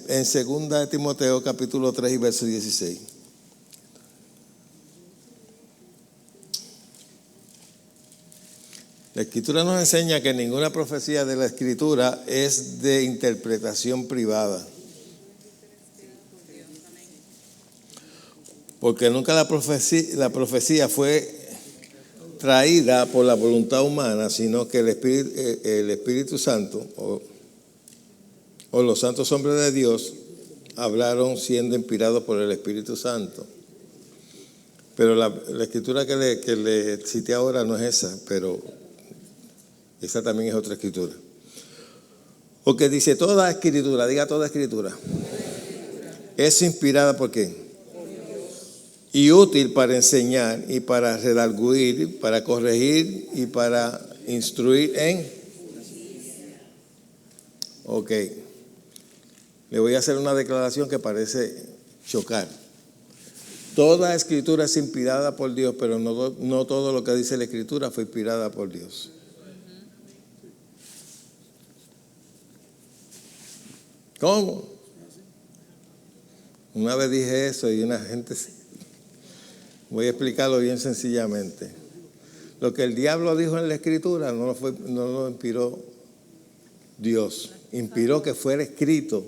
en 2 Timoteo capítulo 3 y verso 16. La Escritura nos enseña que ninguna profecía de la Escritura es de interpretación privada. Porque nunca la profecía fue traída por la voluntad humana, sino que el Espíritu Santo o los santos hombres de Dios hablaron siendo inspirados por el Espíritu Santo. Pero la escritura que le cité ahora no es esa, pero esa también es otra escritura. Porque dice toda escritura, diga toda escritura, es inspirada ¿por qué? Y útil para enseñar y para redarguir, para corregir y para instruir en. Ok. Le voy a hacer una declaración que parece chocar. Toda escritura es inspirada por Dios, pero no todo lo que dice la escritura fue inspirada por Dios. ¿Cómo? Una vez dije eso y una gente... Voy a explicarlo bien sencillamente. Lo que el diablo dijo en la escritura no lo inspiró Dios. Inspiró que fuera escrito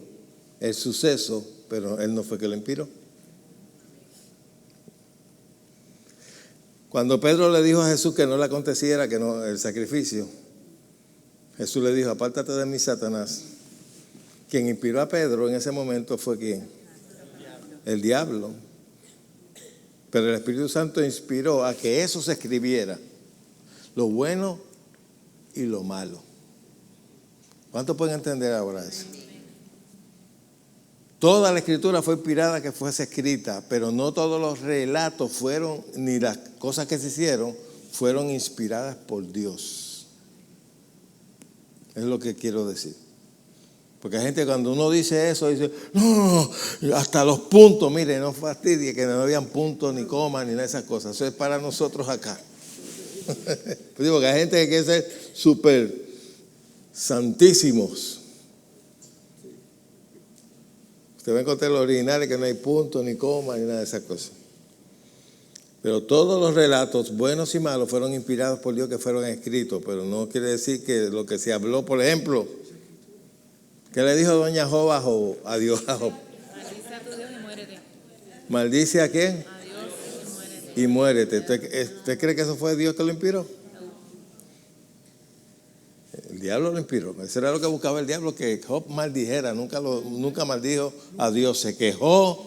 el suceso, pero él no fue que lo inspiró. Cuando Pedro le dijo a Jesús que no le aconteciera, que no el sacrificio, Jesús le dijo, apártate de mí, Satanás. Quien inspiró a Pedro en ese momento fue ¿quién? El diablo. Pero el Espíritu Santo inspiró a que eso se escribiera. Lo bueno y lo malo. ¿Cuántos pueden entender ahora eso? Toda la escritura fue inspirada que fuese escrita, pero no todos los relatos fueron, ni las cosas que se hicieron, fueron inspiradas por Dios. Es lo que quiero decir. Porque hay gente cuando uno dice eso, dice, no, hasta los puntos, mire, no fastidie que no habían puntos, ni comas, ni nada de esas cosas. Eso es para nosotros acá. Pues digo que hay gente que quiere ser súper santísimos. Usted va a encontrar los originales que no hay puntos, ni comas, ni nada de esas cosas. Pero todos los relatos, buenos y malos, fueron inspirados por Dios que fueron escritos. Pero no quiere decir que lo que se habló, por ejemplo, ¿qué le dijo doña Job a Dios? A Job? Maldice a tu Dios y muérete. ¿Maldice a quién? A Dios y muérete. Y muérete. ¿Usted cree que eso fue Dios que lo inspiró? El diablo lo inspiró. Eso era lo que buscaba el diablo, que Job maldijera. Nunca maldijo a Dios. Se quejó,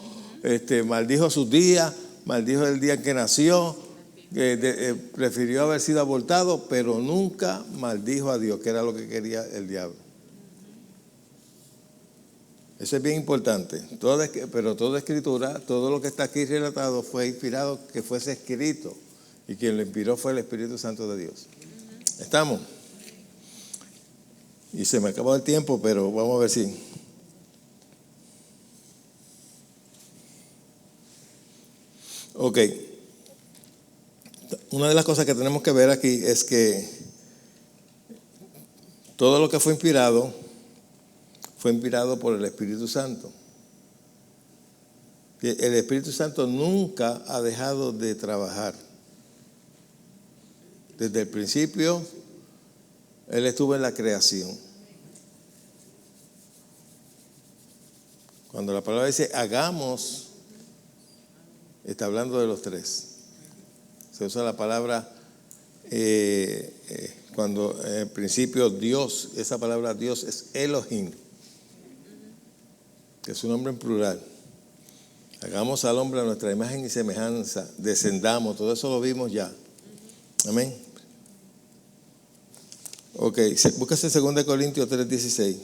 maldijo sus días, maldijo el día en que nació, prefirió haber sido abortado, pero nunca maldijo a Dios, que era lo que quería el diablo. Eso es bien importante. Pero toda escritura, todo lo que está aquí relatado fue inspirado que fuese escrito. Y quien lo inspiró fue el Espíritu Santo de Dios. ¿Estamos? Y se me acabó el tiempo, pero vamos a ver si. Ok. Una de las cosas que tenemos que ver aquí es que todo lo que fue inspirado por el Espíritu Santo. El Espíritu Santo nunca ha dejado de trabajar. Desde el principio, Él estuvo en la creación. Cuando la palabra dice hagamos, está hablando de los tres. Se usa la palabra, cuando en el principio Dios, esa palabra Dios es Elohim, que es un nombre en plural. Hagamos al hombre a nuestra imagen y semejanza, descendamos, todo eso lo vimos ya. Amén. Ok, búsquese 2 Corintios 3:16.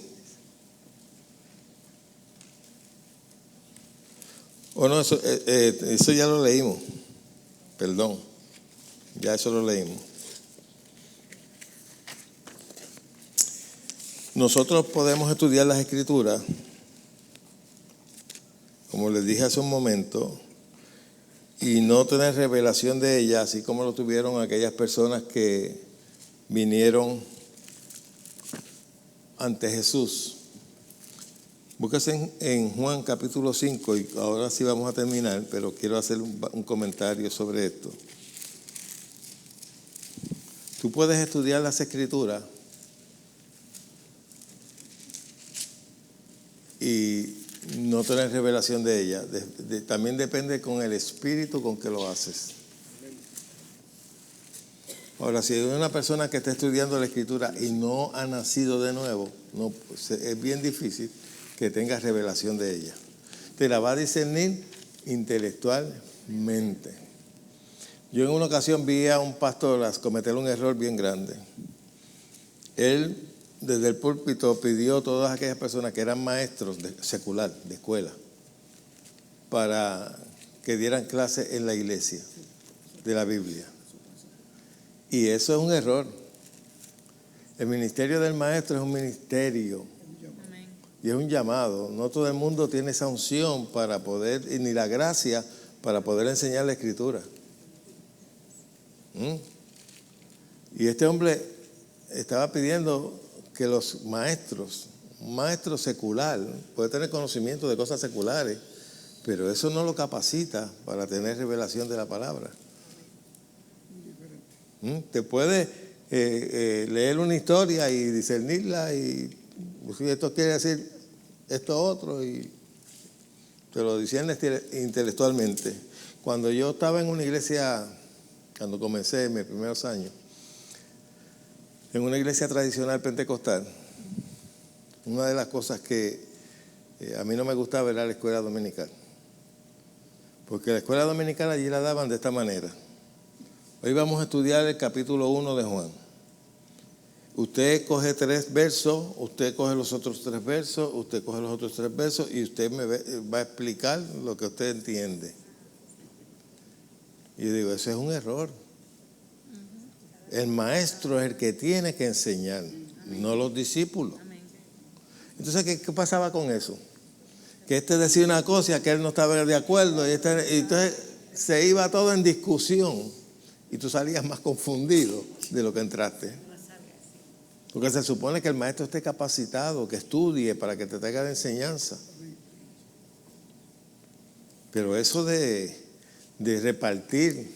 O no, eso ya lo leímos. Perdón, ya eso lo leímos. Nosotros podemos estudiar las Escrituras, como les dije hace un momento, y no tener revelación de ellas, así como lo tuvieron aquellas personas que vinieron ante Jesús. Búsquese en Juan capítulo 5, y ahora sí vamos a terminar, pero quiero hacer un comentario sobre esto. Tú puedes estudiar las Escrituras y no tener revelación de ellas. También depende con el espíritu con que lo haces. Ahora, si hay una persona que está estudiando la Escritura y no ha nacido de nuevo, no, pues es bien difícil que tenga revelación de ella. Te la va a discernir intelectualmente. Yo en una ocasión vi a un pastor cometer un error bien grande. Él, desde el púlpito, pidió a todas aquellas personas que eran maestros secular, de escuela, para que dieran clase en la iglesia de la Biblia. Y eso es un error. El ministerio del maestro es un ministerio. Y es un llamado. No todo el mundo tiene esa unción para poder, y ni la gracia para poder enseñar la Escritura. Y este hombre estaba pidiendo que los maestros, un maestro secular, puede tener conocimiento de cosas seculares, pero eso no lo capacita para tener revelación de la palabra. Te puede leer una historia y discernirla y si esto quiere decir esto otro, y te lo discierne intelectualmente. Cuando yo estaba en una iglesia, cuando comencé en mis primeros años, en una iglesia tradicional pentecostal, una de las cosas que a mí no me gustaba era la escuela dominical. Porque la escuela dominical allí la daban de esta manera. Hoy vamos a estudiar el capítulo 1 de Juan. Usted coge 3 versos, usted coge los otros 3 versos, usted coge los otros 3 versos y usted me va a explicar lo que usted entiende. Y yo digo, ese es un error. El maestro es el que tiene que enseñar, no los discípulos. Entonces, ¿qué pasaba con eso? Que este decía una cosa y aquel no estaba de acuerdo. Y entonces se iba todo en discusión y tú salías más confundido de lo que entraste. Porque se supone que el maestro esté capacitado, que estudie para que te traiga la enseñanza. Pero eso de repartir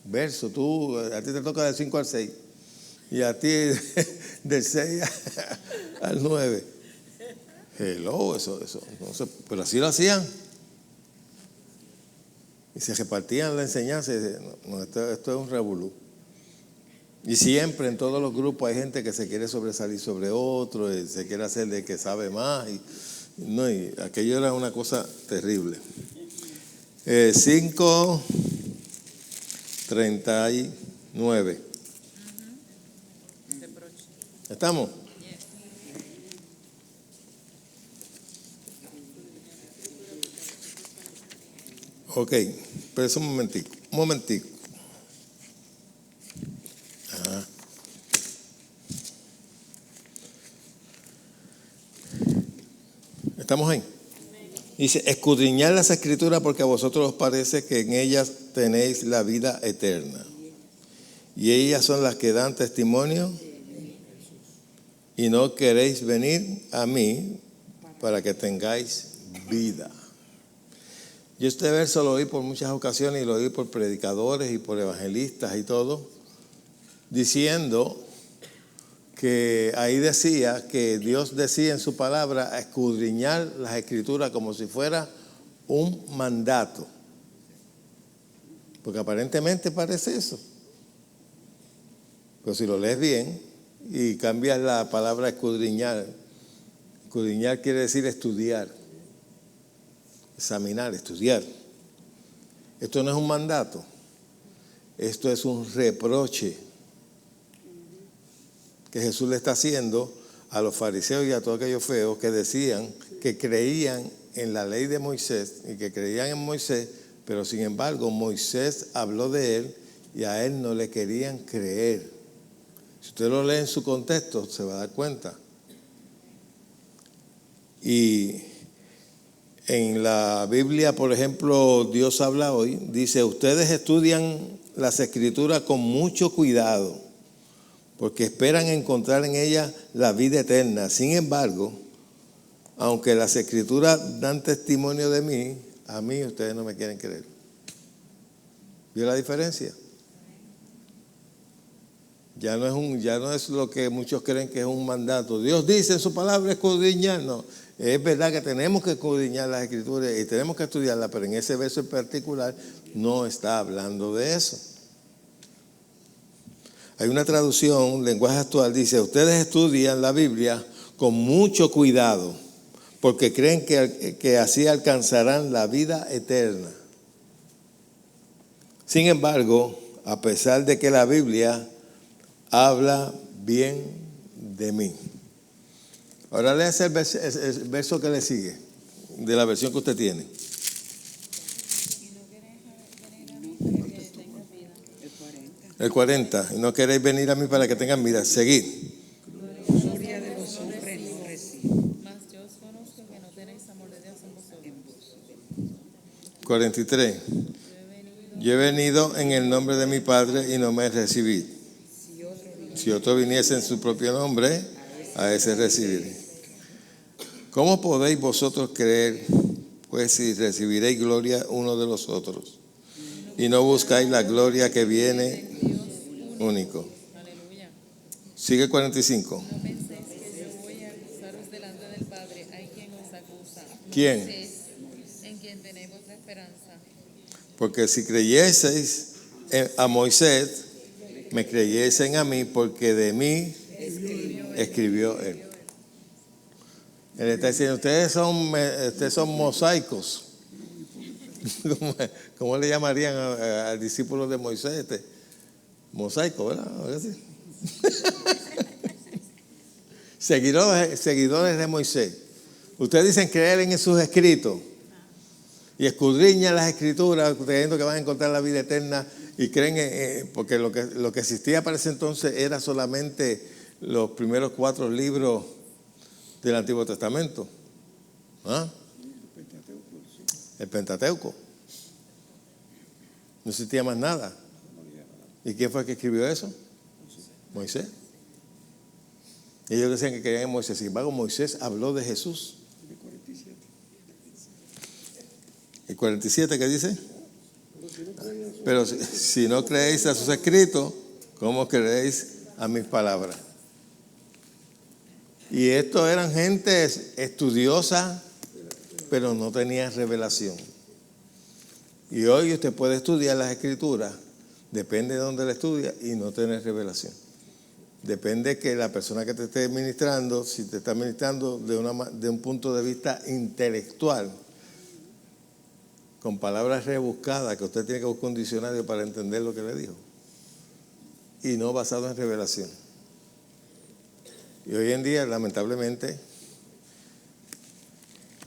versos, a ti te toca del 5 al 6 y a ti del 6 al 9. Hello, eso. No sé, pero así lo hacían. Y se repartían la enseñanza y decían, no, esto es un revolú. Y siempre en todos los grupos hay gente que se quiere sobresalir sobre otro, y se quiere hacer de que sabe más. Y aquello era una cosa terrible. 5:39. ¿Estamos? Ok, pero es un momentico. ¿Estamos ahí? Dice, escudriñad las escrituras porque a vosotros os parece que en ellas tenéis la vida eterna. Y ellas son las que dan testimonio y no queréis venir a mí para que tengáis vida. Yo este verso lo oí por muchas ocasiones y lo oí por predicadores y por evangelistas y todo, diciendo que ahí decía que Dios decía en su palabra escudriñar las escrituras como si fuera un mandato. Porque aparentemente parece eso. Pero si lo lees bien y cambias la palabra escudriñar quiere decir estudiar, examinar, estudiar. Esto no es un mandato, esto es un reproche que Jesús le está haciendo a los fariseos y a todos aquellos feos que decían que creían en la ley de Moisés y que creían en Moisés, pero sin embargo Moisés habló de él y a él no le querían creer. Si usted lo lee en su contexto, se va a dar cuenta. Y en la Biblia, por ejemplo, Dios habla hoy, dice, ustedes estudian las escrituras con mucho cuidado, porque esperan encontrar en ellas la vida eterna. Sin embargo, aunque las escrituras dan testimonio de mí, a mí ustedes no me quieren creer. ¿Vio la diferencia? Ya no es lo que muchos creen que es un mandato. Dios dice en su palabra escudriñar. No, es verdad que tenemos que escudriñar las escrituras y tenemos que estudiarlas, pero en ese verso en particular no está hablando de eso. Hay una traducción, lenguaje actual, dice, ustedes estudian la Biblia con mucho cuidado, porque creen que así alcanzarán la vida eterna. Sin embargo, a pesar de que la Biblia habla bien de mí. Ahora léase el verso que le sigue, de la versión que usted tiene. El 40. Y no queréis venir a mí para que tengan vida. Seguid. Gloria de los hombres no recibo. Mas yo os conozco que no tenéis amor de Dios en vosotros. 43. Yo he venido en el nombre de mi Padre y no me recibid. Si otro viniese en su propio nombre, a ese recibiré. ¿Cómo podéis vosotros creer, pues, si recibiréis gloria uno de los otros y no buscáis la gloria que viene único? Sigue 45. No penséis que yo voy a acusaros delante del Padre. Hay quien os acusa. ¿Quién? Moisés, en quien tenemos esperanza. Porque si creyeseis a Moisés, me creyesen a mí, porque de mí escribió él. Él está diciendo, ustedes son mosaicos. ¿Cómo le llamarían al discípulo de Moisés? Mosaico, ¿verdad? seguidores de Moisés. Ustedes dicen creer en sus escritos y escudriñan las escrituras creyendo que van a encontrar la vida eterna y creen porque lo que existía para ese entonces era solamente los primeros 4 libros del Antiguo Testamento. ¿Ah? El Pentateuco. No existía más nada. ¿Y quién fue el que escribió eso? Moisés. Ellos decían que creían en Moisés. Sin embargo, Moisés habló de Jesús. ¿El 47 qué dice? Pero si no creéis a sus escritos, ¿cómo creéis a mis palabras? Y estos eran gente estudiosa, pero no tenían revelación. Y hoy usted puede estudiar las escrituras, depende de dónde la estudia, y no tener revelación. Depende que la persona que te esté ministrando, si te está ministrando de un punto de vista intelectual, con palabras rebuscadas, que usted tiene que buscar un diccionario para entender lo que le dijo, y no basado en revelación. Y hoy en día, lamentablemente,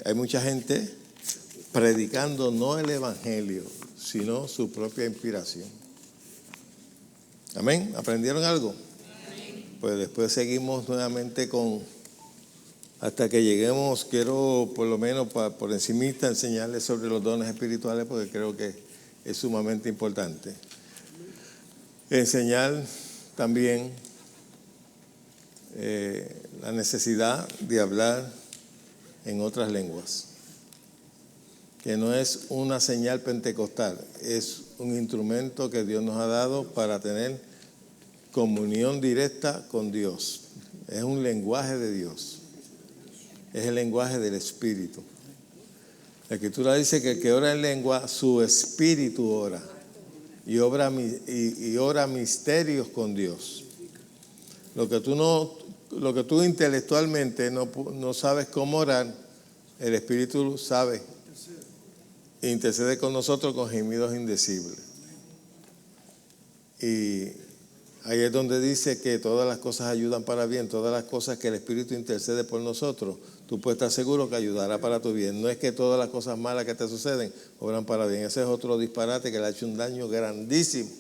hay mucha gente predicando no el evangelio, sino su propia inspiración. ¿Amén? ¿Aprendieron algo? Amén. Pues después seguimos nuevamente hasta que lleguemos. Quiero por lo menos por encimita enseñarles sobre los dones espirituales, porque creo que es sumamente importante. Enseñar también la necesidad de hablar en otras lenguas, que no es una señal pentecostal, es un instrumento que Dios nos ha dado para tener comunión directa con Dios. Es un lenguaje de Dios, es el lenguaje del Espíritu. La Escritura dice que el que ora en lengua, su espíritu ora y ora misterios con Dios. Lo que tú intelectualmente no sabes cómo orar, el Espíritu sabe e intercede con nosotros con gemidos indecibles. Y ahí es donde dice que todas las cosas ayudan para bien, todas las cosas que el Espíritu intercede por nosotros, tú puedes estar seguro que ayudará para tu bien. No es que todas las cosas malas que te suceden obran para bien. Ese es otro disparate que le ha hecho un daño grandísimo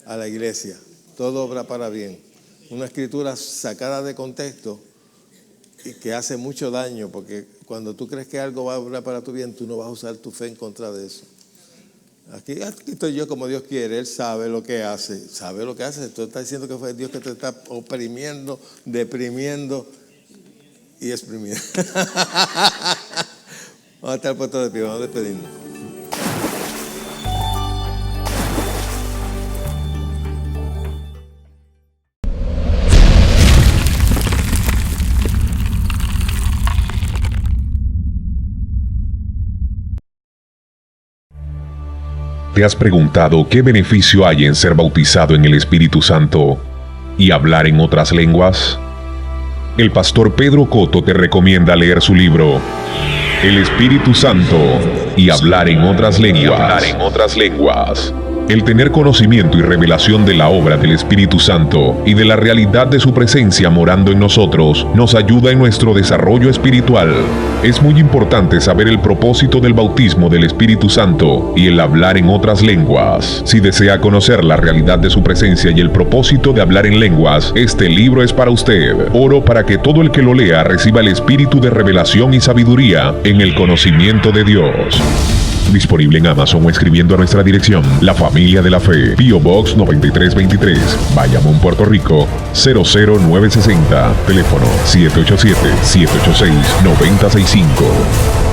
a la iglesia. Todo obra para bien. Una escritura sacada de contexto y que hace mucho daño, porque cuando tú crees que algo va a obrar para tu bien, tú no vas a usar tu fe en contra de eso. Aquí estoy yo como Dios quiere. Él sabe lo que hace. Tú estás diciendo que fue Dios que te está oprimiendo, deprimiendo y exprimiendo. Vamos a estar puestos de pie, vamos a despedirnos. ¿Te has preguntado qué beneficio hay en ser bautizado en el Espíritu Santo y hablar en otras lenguas? El pastor Pedro Cotto te recomienda leer su libro, El Espíritu Santo y hablar en otras lenguas. El tener conocimiento y revelación de la obra del Espíritu Santo y de la realidad de su presencia morando en nosotros nos ayuda en nuestro desarrollo espiritual. Es muy importante saber el propósito del bautismo del Espíritu Santo y el hablar en otras lenguas. Si desea conocer la realidad de su presencia y el propósito de hablar en lenguas, este libro es para usted. Oro para que todo el que lo lea reciba el espíritu de revelación y sabiduría en el conocimiento de Dios. Disponible en Amazon o escribiendo a nuestra dirección, La Familia de la Fe, P.O. Box 9323, Bayamón, Puerto Rico, 00960. Teléfono 787-786-9065.